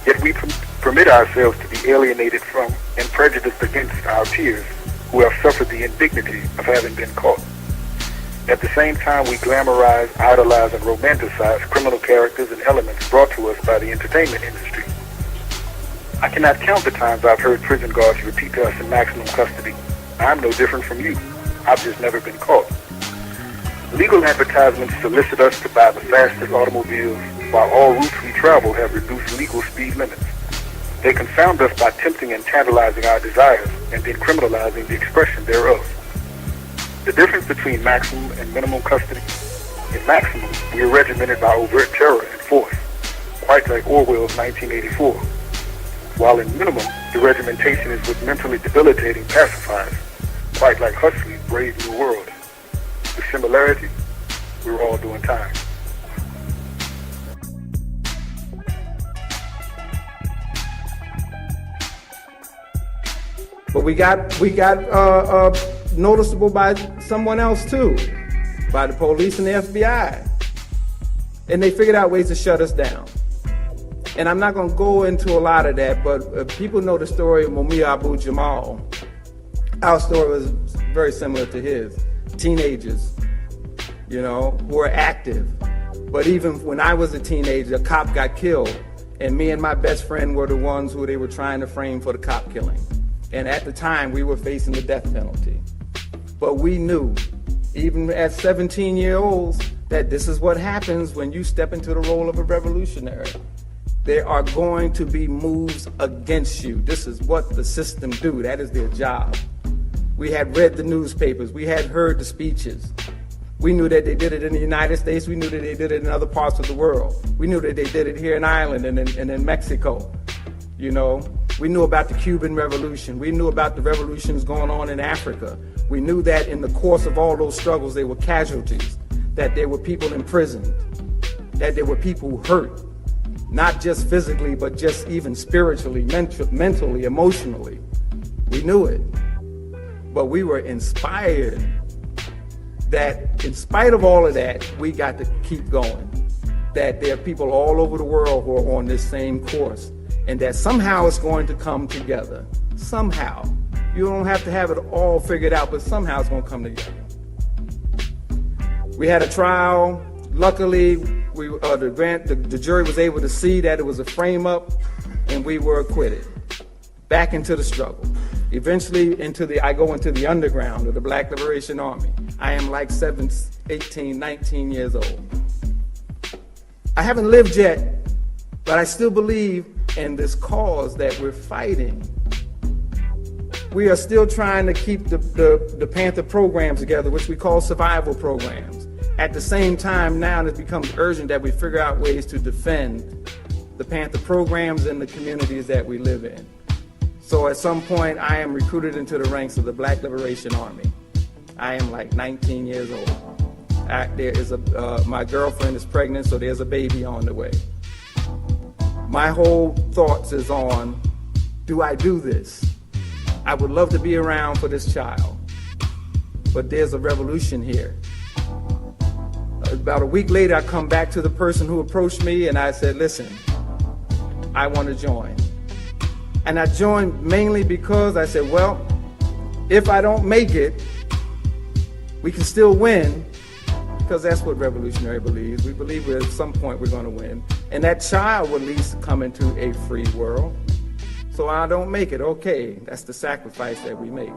Yet we permit ourselves to be alienated from and prejudiced against our peers who have suffered the indignity of having been caught. At the same time, we glamorize, idolize, and romanticize criminal characters and elements brought to us by the entertainment industry. I cannot count the times I've heard prison guards repeat to us in maximum custody, "I'm no different from you. I've just never been caught." Legal advertisements solicit us to buy the fastest automobiles, while all routes we travel have reduced legal speed limits. They confound us by tempting and tantalizing our desires, and then criminalizing the expression thereof. The difference between maximum and minimum custody: in maximum, we are regimented by overt terror and force, quite like Orwell's 1984. While in minimum, the regimentation is with mentally debilitating pacifiers, quite like Huxley's Brave New World. The similarity: we're all doing time. But we got noticeable by someone else too, by the police and the FBI. And they figured out ways to shut us down. And I'm not going to go into a lot of that, but people know the story of Mumia Abu Jamal. Our story was very similar to his. Teenagers, you know, who were active. But even when I was a teenager, a cop got killed, and me and my best friend were the ones who they were trying to frame for the cop killing. And at the time, we were facing the death penalty. But we knew, even as 17-year-olds, that this is what happens when you step into the role of a revolutionary. There are going to be moves against you. This is what the system do. That is their job. We had read the newspapers. We had heard the speeches. We knew that they did it in the United States. We knew that they did it in other parts of the world. We knew that they did it here in Ireland and in Mexico. You know, we knew about the Cuban Revolution. We knew about the revolutions going on in Africa. We knew that in the course of all those struggles, there were casualties, that there were people imprisoned, that there were people hurt, not just physically, but just even spiritually, mentally, emotionally. We knew it. But we were inspired that in spite of all of that, we got to keep going. That there are people all over the world who are on this same course, and that somehow it's going to come together. Somehow. You don't have to have it all figured out, but somehow it's going to come together. We had a trial. Luckily, the jury was able to see that it was a frame-up, and we were acquitted. Back into the struggle. Eventually, I go into the underground of the Black Liberation Army. I am like 18, 19 years old. I haven't lived yet, but I still believe in this cause that we're fighting. We are still trying to keep the Panther programs together, which we call survival programs. At the same time, now it becomes urgent that we figure out ways to defend the Panther programs and the communities that we live in. So at some point, I am recruited into the ranks of the Black Liberation Army. I am like 19 years old. My girlfriend is pregnant, so there's a baby on the way. My whole thoughts is on, do I do this? I would love to be around for this child, but there's a revolution here. About a week later, I come back to the person who approached me and I said, listen, I want to join. And I joined mainly because I said, well, if I don't make it, we can still win, because that's what Revolutionary believes. We believe at some point we're going to win. And that child will at least come into a free world. So I don't make it, okay, that's the sacrifice that we make.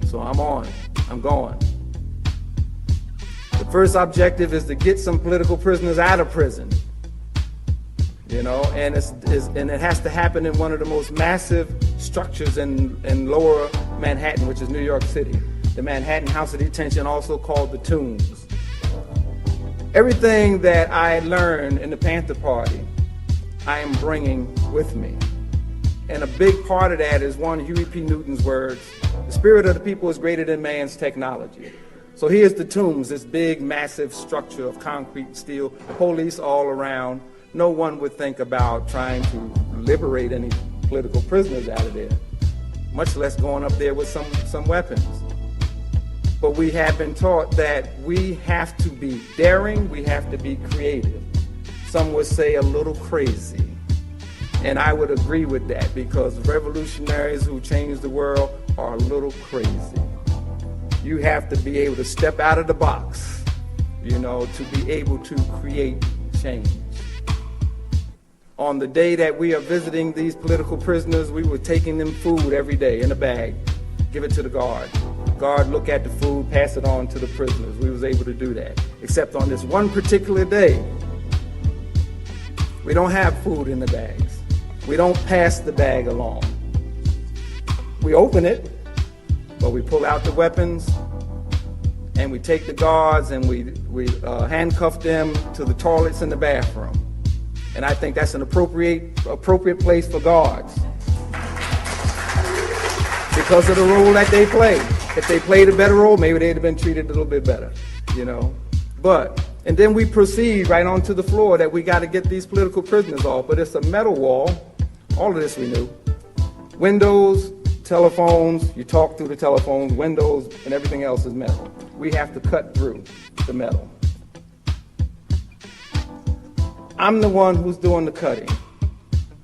So I'm going. The first objective is to get some political prisoners out of prison. You know, and it has to happen in one of the most massive structures in lower Manhattan, which is New York City. The Manhattan House of Detention, also called the Tombs. Everything that I learned in the Panther Party, I am bringing with me. And a big part of that is one, Huey P. Newton's words, the spirit of the people is greater than man's technology. So here's the Tombs, this big, massive structure of concrete and steel, police all around. No one would think about trying to liberate any political prisoners out of there, much less going up there with some weapons. But we have been taught that we have to be daring, we have to be creative. Some would say a little crazy. And I would agree with that, because revolutionaries who change the world are a little crazy. You have to be able to step out of the box, you know, to be able to create change. On the day that we are visiting these political prisoners, we were taking them food every day in a bag, give it to the guard. Guard look at the food, pass it on to the prisoners. We was able to do that. Except on this one particular day, we don't have food in the bags. We don't pass the bag along. We open it, but we pull out the weapons, and we take the guards and we handcuff them to the toilets in the bathroom. And I think that's an appropriate place for guards, because of the role that they play. If they played a better role, maybe they'd have been treated a little bit better, you know. And then we proceed right onto the floor that we got to get these political prisoners off. But it's a metal wall. All of this we knew. Windows, telephones, you talk through the telephones, windows, and everything else is metal. We have to cut through the metal. I'm the one who's doing the cutting.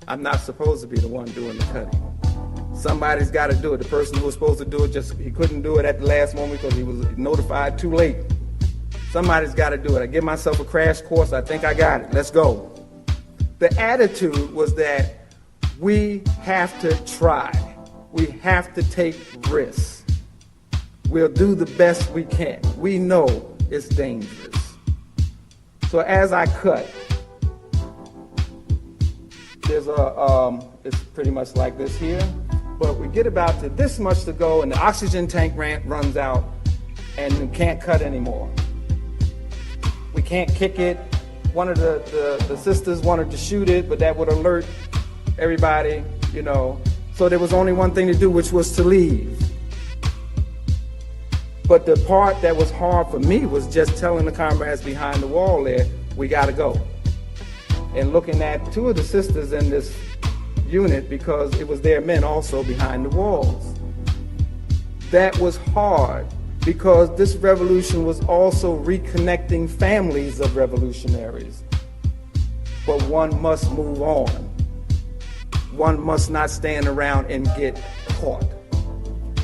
I'm not supposed to be the one doing the cutting. Somebody's got to do it. The person who was supposed to do it, he couldn't do it at the last moment because he was notified too late. Somebody's got to do it. I give myself a crash course. I think I got it. Let's go. The attitude was that we have to try. We have to take risks. We'll do the best we can. We know it's dangerous. So as I cut, there's it's pretty much like this here, but we get about to this much to go, and the oxygen tank runs out, and we can't cut anymore. We can't kick it. One of the sisters wanted to shoot it, but that would alert everybody, you know. So there was only one thing to do, which was to leave. But the part that was hard for me was just telling the comrades behind the wall there, we gotta go. And looking at two of the sisters in this unit, because it was their men also behind the walls. That was hard, because this revolution was also reconnecting families of revolutionaries. But one must move on. One must not stand around and get caught.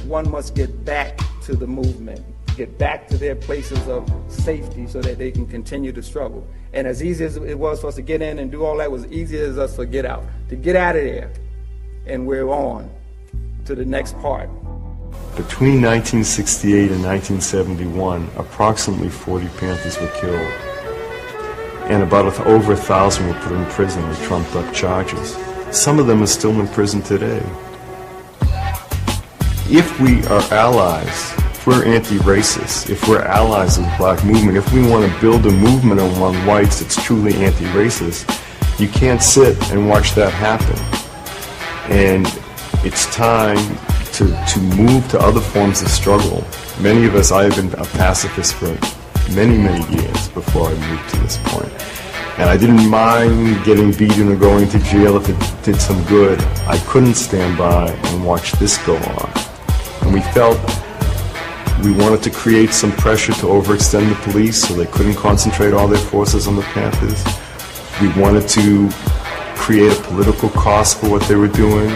One must get back to the movement. get back to their places of safety so that they can continue to struggle. And as easy as it was for us to get in and do all that, was easy as us to get out of there. And we're on to the next part. Between 1968 and 1971, approximately 40 Panthers were killed, and about over 1,000 were put in prison with trumped-up charges. Some of them are still in prison today. If we are allies, if we're anti-racist, if we're allies of the black movement, if we want to build a movement among whites that's truly anti-racist, you can't sit and watch that happen. And it's time to move to other forms of struggle. Many of us, I have been a pacifist for many, many years before I moved to this point. And I didn't mind getting beaten or going to jail if it did some good. I couldn't stand by and watch this go on. And we felt we wanted to create some pressure to overextend the police so they couldn't concentrate all their forces on the Panthers. We wanted to create a political cost for what they were doing.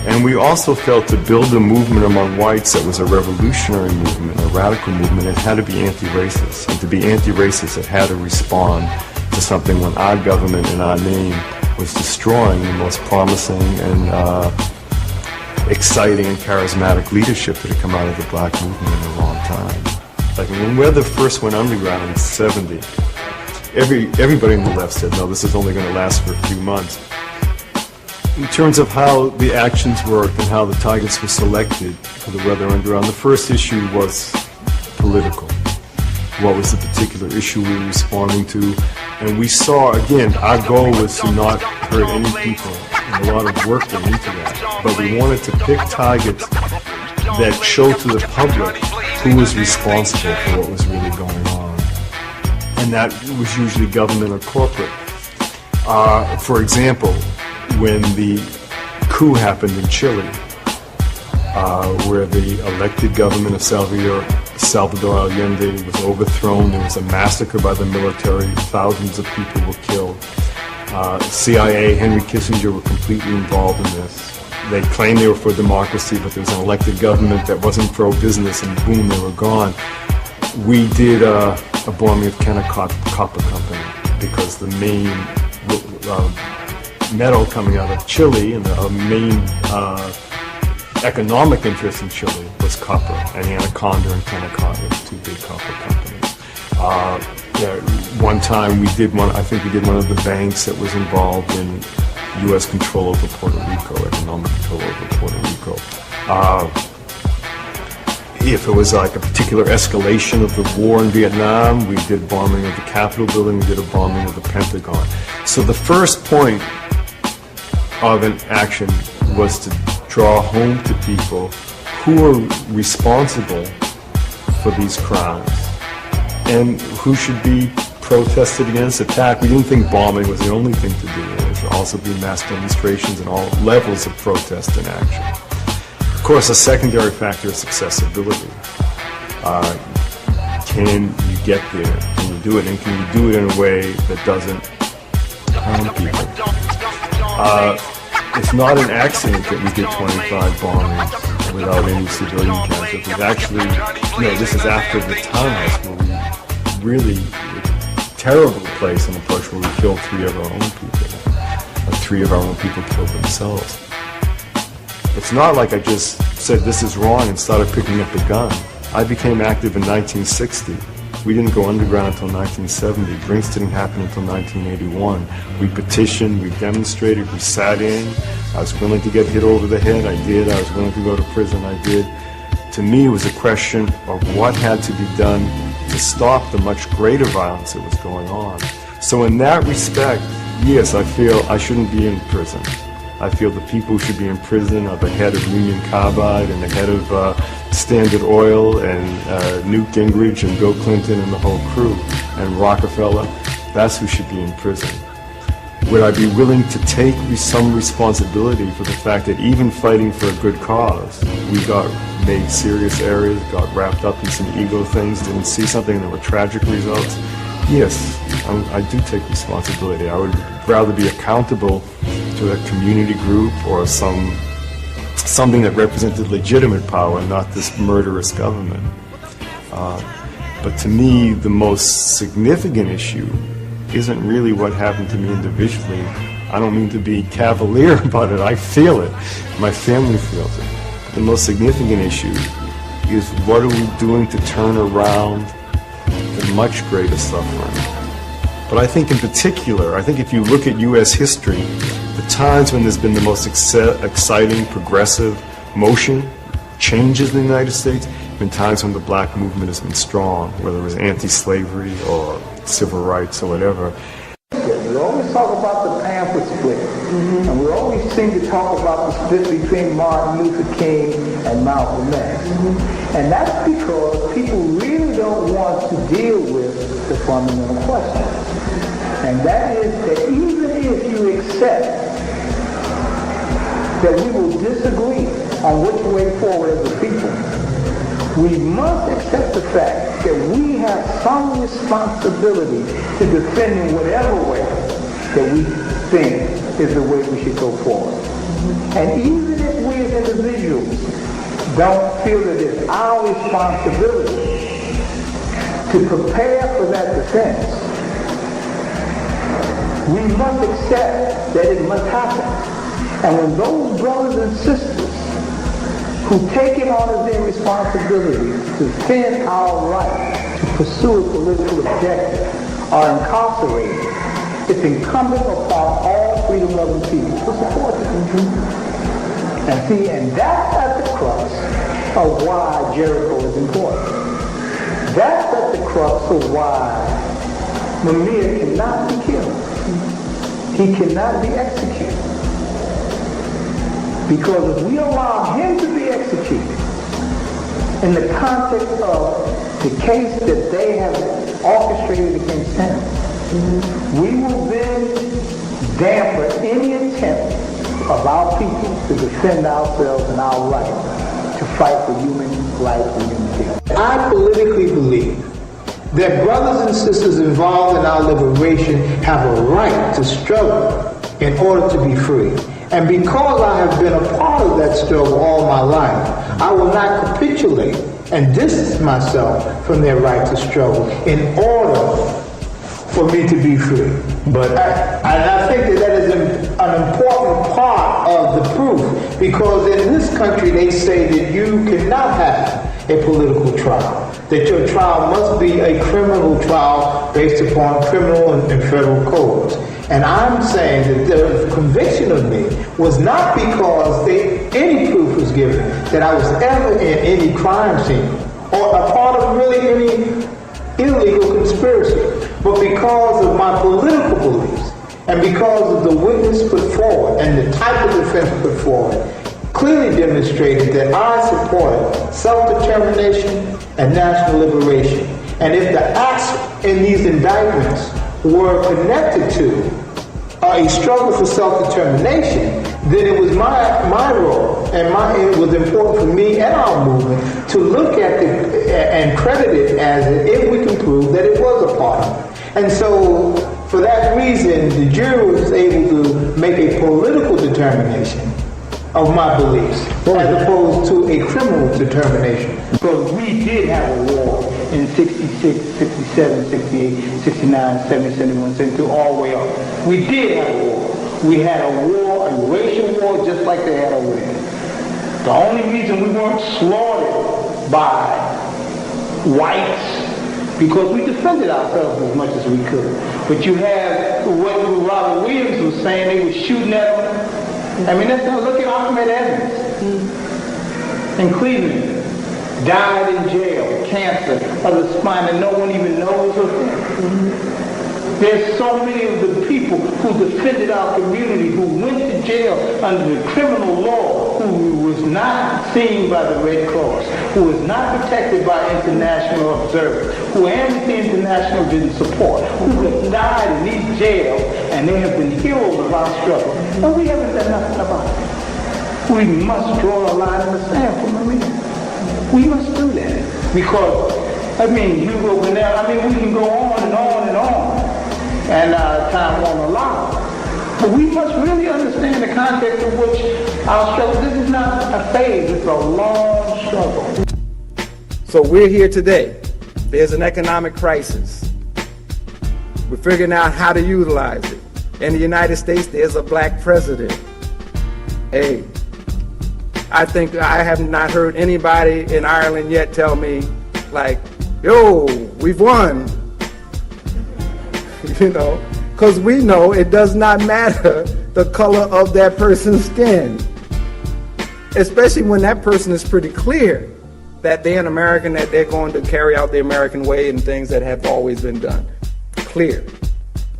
And we also felt to build a movement among whites that was a revolutionary movement, a radical movement, it had to be anti-racist. And to be anti-racist, it had to respond to something when our government in our name was destroying the most promising and exciting and charismatic leadership that had come out of the black movement in a long time. Like when Weather first went underground in '70, everybody on the left said, no, this is only going to last for a few months. In terms of how the actions worked and how the targets were selected for the Weather Underground, the first issue was political. What was the particular issue we were responding to? And we saw, again, our goal was to not hurt any people, and a lot of work went into that. But we wanted to pick targets that showed to the public who was responsible for what was really going on. And that was usually government or corporate. For example, when the coup happened in Chile, where the elected government of Salvador Allende was overthrown, there was a massacre by the military, thousands of people were killed. CIA, Henry Kissinger were completely involved in this. They claimed they were for democracy, but there was an elected government that wasn't pro-business, and boom, they were gone. We did a bombing of Kennecott Copper Company because the main metal coming out of Chile and the main economic interest in Chile was copper, and Anaconda and Kennecott were two big copper companies. One time we did one, I think we did one of the banks that was involved in U.S. control over Puerto Rico, economic control over Puerto Rico. If it was like a particular escalation of the war in Vietnam, we did bombing of the Capitol building, we did a bombing of the Pentagon. So the first point of an action was to draw home to people who are responsible for these crimes and who should be protested against, attacked. We didn't think bombing was the only thing to do. There should also be mass demonstrations and all levels of protest and action. Of course, a secondary factor is accessibility. Can you get there? Can you do it? And can you do it in a way that doesn't harm people? It's not an accident that we did 25 bombings without any civilian casualties. Actually, this is after the times where we really, terrible place in the push where we killed 3 of our own people. 3 of our own people killed themselves. It's not like I just said this is wrong and started picking up a gun. I became active in 1960. We didn't go underground until 1970. Drinks didn't happen until 1981. We petitioned, we demonstrated, we sat in. I was willing to get hit over the head, I did. I was willing to go to prison, I did. To me, it was a question of what had to be done to stop the much greater violence that was going on. So in that respect, yes, I feel I shouldn't be in prison. I feel the people who should be in prison are the head of Union Carbide and the head of Standard Oil and Newt Gingrich and Bill Clinton and the whole crew and Rockefeller. That's who should be in prison. Would I be willing to take some responsibility for the fact that even fighting for a good cause, we made serious errors, got wrapped up in some ego things, didn't see something, there were tragic results? Yes, I do take responsibility. I would rather be accountable to a community group or something that represented legitimate power, not this murderous government. But to me, the most significant issue isn't really what happened to me individually. I don't mean to be cavalier about it. I feel it. My family feels it. The most significant issue is what are we doing to turn around the much greater suffering. But I think in particular, I think if you look at U.S. history, the times when there's been the most exciting, progressive motion, changes in the United States, have been times when the black movement has been strong, whether it was anti-slavery or civil rights or whatever. We always talk about the pamphlet split, and we always seem to talk about the split between Martin Luther King and Malcolm X. And that's because people really don't want to deal with the fundamental question. And that is that even if you accept that we will disagree on which way forward as a people, we must accept the fact that we have some responsibility to defend in whatever way that we think is the way we should go forward. And even if we as individuals don't feel that it's our responsibility to prepare for that defense, we must accept that it must happen. And when those brothers and sisters who take it on as their responsibility to defend our right to pursue a political objective are incarcerated, it's incumbent upon all freedom-loving people to support them. And see, and that's at the crux of why Jericho is important. That's at the crux of why Mumia cannot be killed. He cannot be executed. Because if we allow him to be executed in the context of the case that they have orchestrated against him, we will then dampen any attempt of our people to defend ourselves and our right to fight for human life and human dignity. I politically believe that brothers and sisters involved in our liberation have a right to struggle in order to be free. And because I have been a part of that struggle all my life, I will not capitulate and distance myself from their right to struggle in order for me to be free. But I think that is an important part of the proof, because in this country they say that you cannot have a political trial, that your trial must be a criminal trial based upon criminal and federal codes. And I'm saying that the conviction of me was not because any proof was given that I was ever in any crime scene or a part of really any illegal conspiracy, but because of my political beliefs and because of the witness put forward and the type of defense put forward clearly demonstrated that I supported self-determination and national liberation. And if the acts in these indictments were connected to a struggle for self-determination, then it was my role, and it was important for me and our movement to look at it and credit it as if we can prove that it was a part of it. And so, for that reason, the jury was able to make a political determination of my beliefs, as opposed to a criminal determination. Because we did have a war in 66, 67, 68, 69, 70, 71, 72, all the way up. We did have a war. We had a war, a racial war, just like they had over there. The only reason we weren't slaughtered by whites, because we defended ourselves as much as we could. But you have what Robert Williams was saying, they were shooting at them. I mean, let's look at Ahmed Evans in Cleveland. Died in jail, cancer of the spine, and no one even knows of him. There's so many of the people who defended our community, who went to jail under the criminal law, who was not seen by the Red Cross, who was not protected by international observers, who Amnesty International didn't support, who have died in these jails, and they have been heroes of our struggle. But we haven't done nothing about it. We must draw a line in the sand for Maria. We must do that. Because, I mean, we can go on and on and on, and time won't allow. But we must really understand the context of which our struggle, this is not a phase, it's a long struggle. So we're here today There's an economic crisis. We're figuring out how to utilize it. In the United States, there's a black president. Hey, I think I have not heard anybody in Ireland yet tell me, like, yo, we've won. You know, because we know it does not matter the color of that person's skin. Especially when that person is pretty clear that they're an American, that they're going to carry out the American way and things that have always been done. Clear.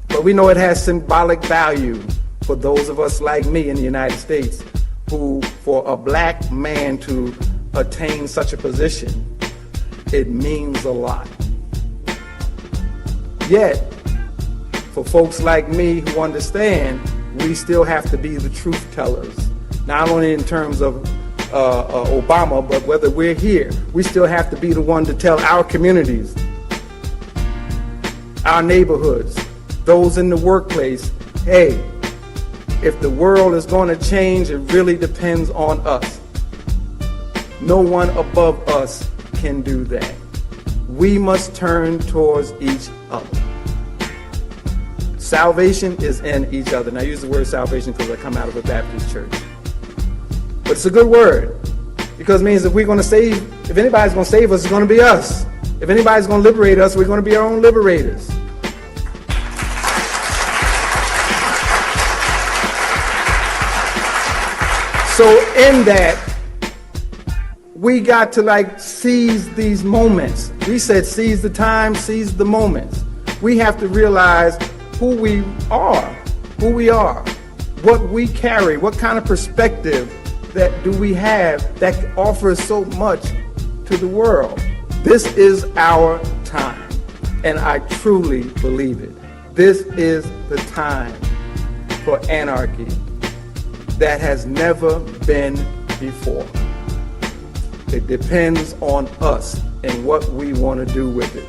But we know it has symbolic value for those of us like me in the United States who, for a black man to attain such a position, it means a lot. Yet, for folks like me who understand, we still have to be the truth tellers. Not only in terms of Obama, but whether we're here, we still have to be the one to tell our communities, our neighborhoods, those in the workplace, hey, if the world is going to change, it really depends on us. No one above us can do that. We must turn towards each other. Salvation is in each other. And I use the word salvation because I come out of a Baptist church. But it's a good word because it means if we're going to save, if anybody's going to save us, it's going to be us. If anybody's going to liberate us, we're going to be our own liberators. So in that, we got to like seize these moments. We said seize the time, seize the moments. We have to realize who we are, what we carry, what kind of perspective that do we have that offers so much to the world. This is our time, and I truly believe it. This is the time for anarchy that has never been before. It depends on us and what we want to do with it.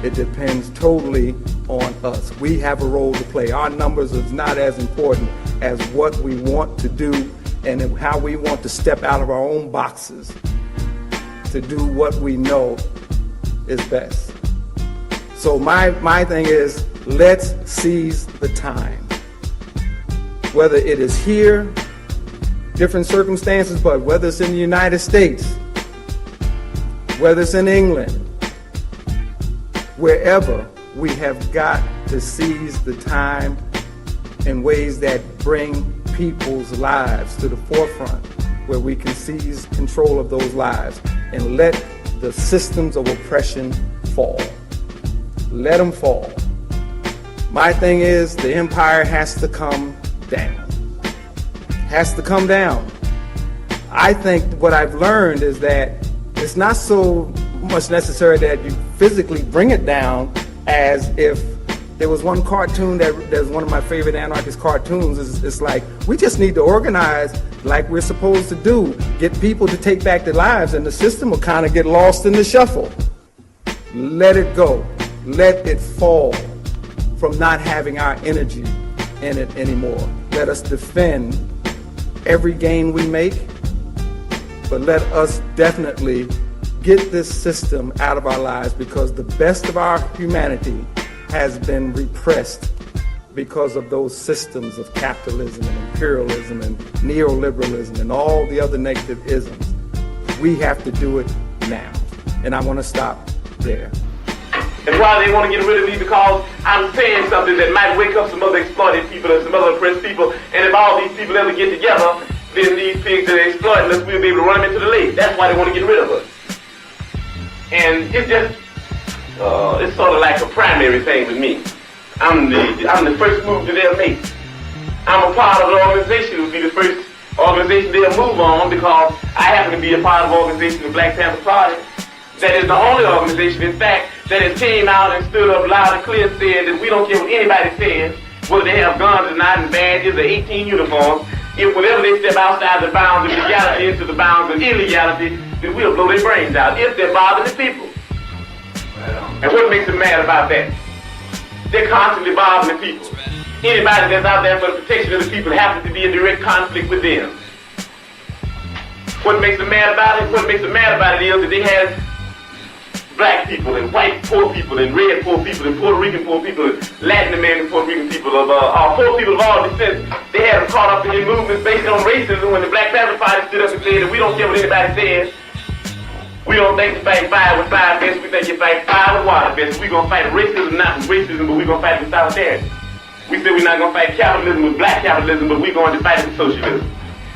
It depends totally on us. We have a role to play. Our numbers is not as important as what we want to do and how we want to step out of our own boxes to do what we know is best. So my thing is, let's seize the time. Whether it is here, different circumstances, but whether it's in the United States, whether it's in England, wherever, we have got to seize the time in ways that bring people's lives to the forefront, where we can seize control of those lives and let the systems of oppression fall. Let them fall. My thing is, the empire has to come down. Has to come down. I think what I've learned is that it's not so much necessary that you physically bring it down as if there was one cartoon that's one of my favorite anarchist cartoons. It's like, we just need to organize like we're supposed to do. Get people to take back their lives and the system will kind of get lost in the shuffle. Let it go. Let it fall from not having our energy in it anymore. Let us defend every gain we make, but let us definitely get this system out of our lives, because the best of our humanity has been repressed because of those systems of capitalism and imperialism and neoliberalism and all the other negative isms. We have to do it now. And I want to stop there. And why they want to get rid of me? Because I'm saying something that might wake up some other exploited people and some other oppressed people. And if all these people ever get together, then these pigs that are exploiting us, we'll be able to run them into the lake. That's why they want to get rid of us. And it's just, it's sort of like a primary thing with me. I'm the first move that they'll make. I'm a part of the organization. It will be the first organization they'll move on, because I happen to be a part of the organization, the Black Panther Party. That is the only organization, in fact, that has came out and stood up loud and clear and said that we don't care what anybody says, whether they have guns or not and badges or 18 uniforms. If whenever they step outside the bounds of legality into the bounds of illegality, then we'll blow their brains out if they're bothering the people. And what makes them mad about that? They're constantly bothering the people. Anybody that's out there for the protection of the people happens to be in direct conflict with them. What makes them mad about it? What makes them mad about it is that they have black people and white poor people and red poor people and Puerto Rican poor people and Latin American Puerto Rican people of poor people of all descents, they had them caught up in movements based on racism when the Black Panther Party stood up and said that we don't care what anybody says. We don't think you fight fire with fire best, we think you fight fire with water best. We're going to fight racism, not with racism, but we're going to fight with solidarity. We said we're not going to fight capitalism with black capitalism, but we're going to fight with socialism.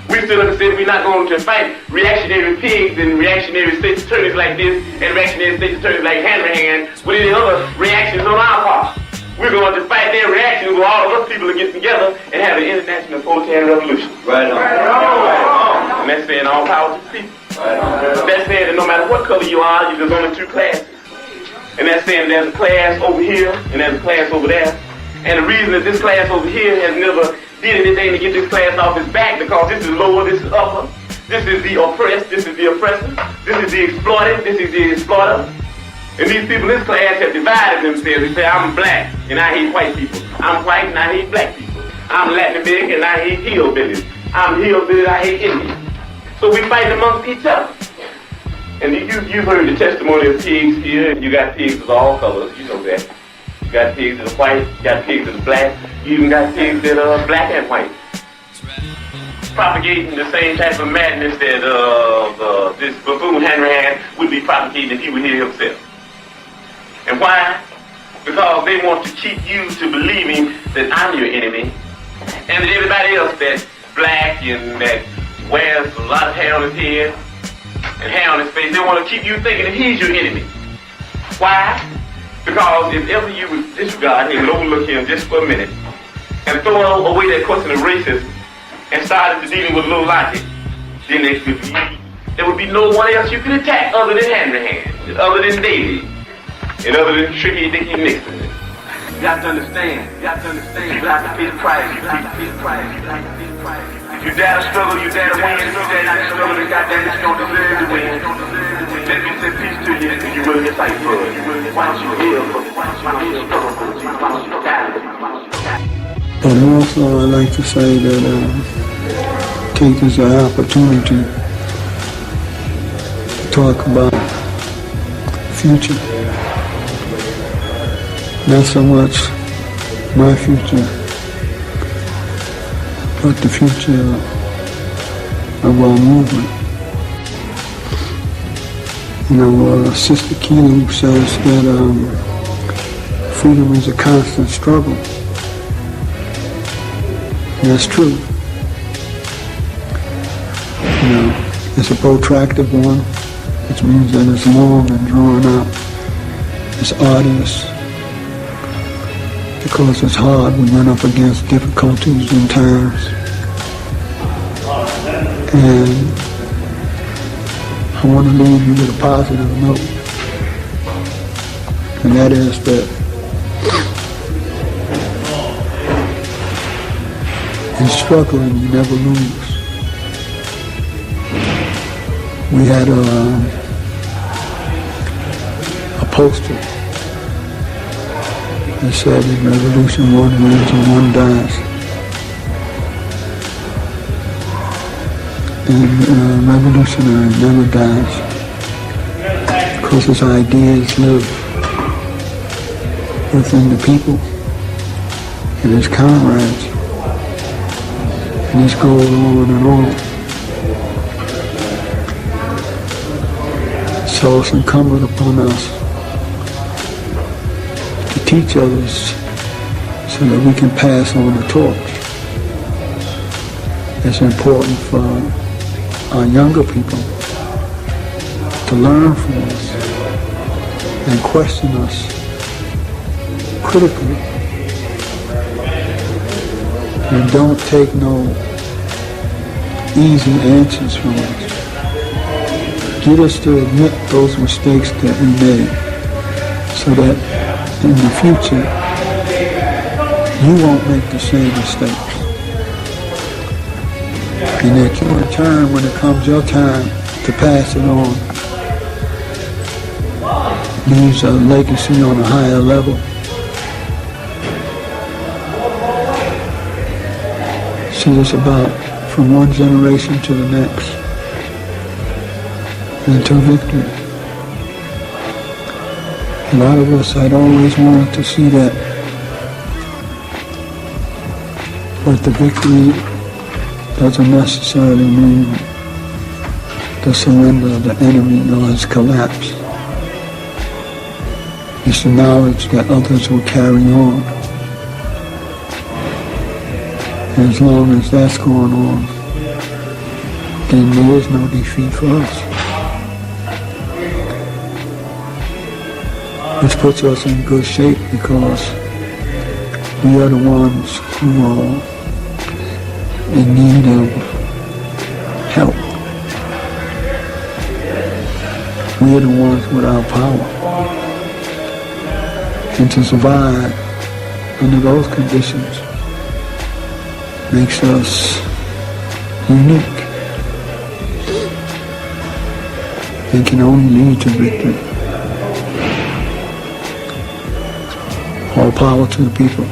We stood up and said we're not going to fight reactionary pigs and reactionary state's attorneys like this and reactionary state's attorneys like Hanrahan with any other reactions on our part. We're going to fight their reactions where all of us people are getting together and have an international proletarian revolution. Right on. Right on. And that's saying all power to the people. Right on. That's saying that no matter what color you are, there's only two classes. And that's saying there's a class over here and there's a class over there. And the reason that this class over here has never did anything to get this class off its back, because this is lower, this is upper, this is the oppressed, this is the oppressor, this is the exploited, this is the exploiter. And these people in this class have divided themselves. They say, I'm black and I hate white people. I'm white and I hate black people. I'm Latin American and I hate hillbillies. I'm hillbilly and I hate Indians. So we fight amongst each other. And you've heard the testimony of pigs here, and you got pigs of all colors, you know that. You got pigs that are white, you got pigs that are black, you even got pigs that are black and white. Propagating the same type of madness that this buffoon Hanrahan would be propagating if he were here himself. And why? Because they want to keep you to believing that I'm your enemy, and that everybody else that's black and that wears a lot of hair on his head and hair on his face, they want to keep you thinking that he's your enemy. Why? Because if ever you would disregard him and overlook him just for a minute and throw away that question of racism and started to dealing with a little logic, then there would be no one else you could attack other than Hanrahan, other than Davy, and other than Tricky Dicky Nixon. You have to understand, you have to pay the price, you have to pay the price, you have to pay the price. If you dare to struggle, you dare to win, you dare not to struggle, then goddamn you don't deserve to win. Let me say peace to you if you're willing to fight for it. Why don't you heal for it? Why don't you struggle for it? Why don't you die? And also I'd like to say that take this as an opportunity to talk about future. Not so much my future, but the future of our movement. You know, Sister Keeley says that freedom is a constant struggle. And that's true. You know, it's a protracted one, which means that it's long and drawn out. It's arduous, because it's hard. We run up against difficulties and times. And I want to leave you with a positive note. And that is that in struggling, you never lose. We had a poster that said in revolution, one wins and one dies. And revolutionary never dies, because his ideas live within the people and his comrades. And this goes on and on. So it's incumbent upon us to teach others so that we can pass on the torch. It's important for our younger people to learn from us and question us critically. And don't take no easy answers from us. Get us to admit those mistakes that we made, so that in the future you won't make the same mistakes. And that you in turn, when it comes your time to pass it on, leaves a legacy on a higher level. See, it's about from one generation to the next, until victory. A lot of us had always wanted to see that. But the victory doesn't necessarily mean the surrender of the enemy nor his collapse. It's the knowledge that others will carry on. And as long as that's going on, then there is no defeat for us. Which puts us in good shape because we are the ones who are in need of help. We are the ones without power. And to survive under those conditions makes us unique and can only lead to victory. All power to the people.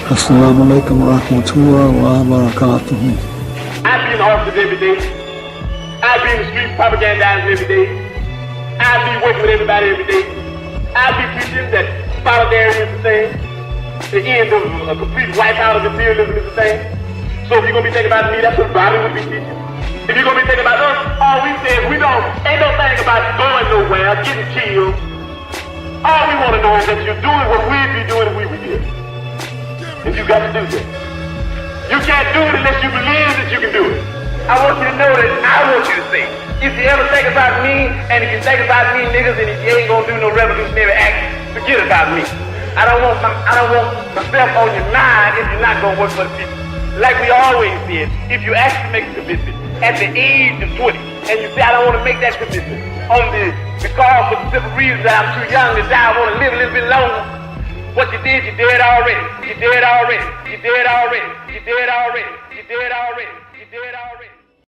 Assalamu alaikum wa rahmatullahi wa barakatuhu. I be in the offices every day. I be in the streets propagandizing every day. I be working with everybody every day. I be teaching that solidarity is the thing. The end of a complete wipeout of imperialism is the thing. So if you're going to be thinking about me, that's what Bobby would be teaching. If you're going to be thinking about us, all we say is ain't no thing about going nowhere, getting killed. All we want to know is that you're doing what we'd be doing if we were here. And you got to do that. You can't do it unless you believe that you can do it. I want you to know that I want you to say, if you ever think about me, and if you think about me, niggas, and if you ain't gonna do no revolutionary act, forget about me. I don't want myself on your mind if you're not gonna work for the people. Like we always did, if you actually make a commitment at the age of 20, and you say, I don't want to make that commitment because of the simple reason that I'm too young to die, I want to live a little bit longer. What you did, you did already. You did already. You did already. You did already. You did already. You did already.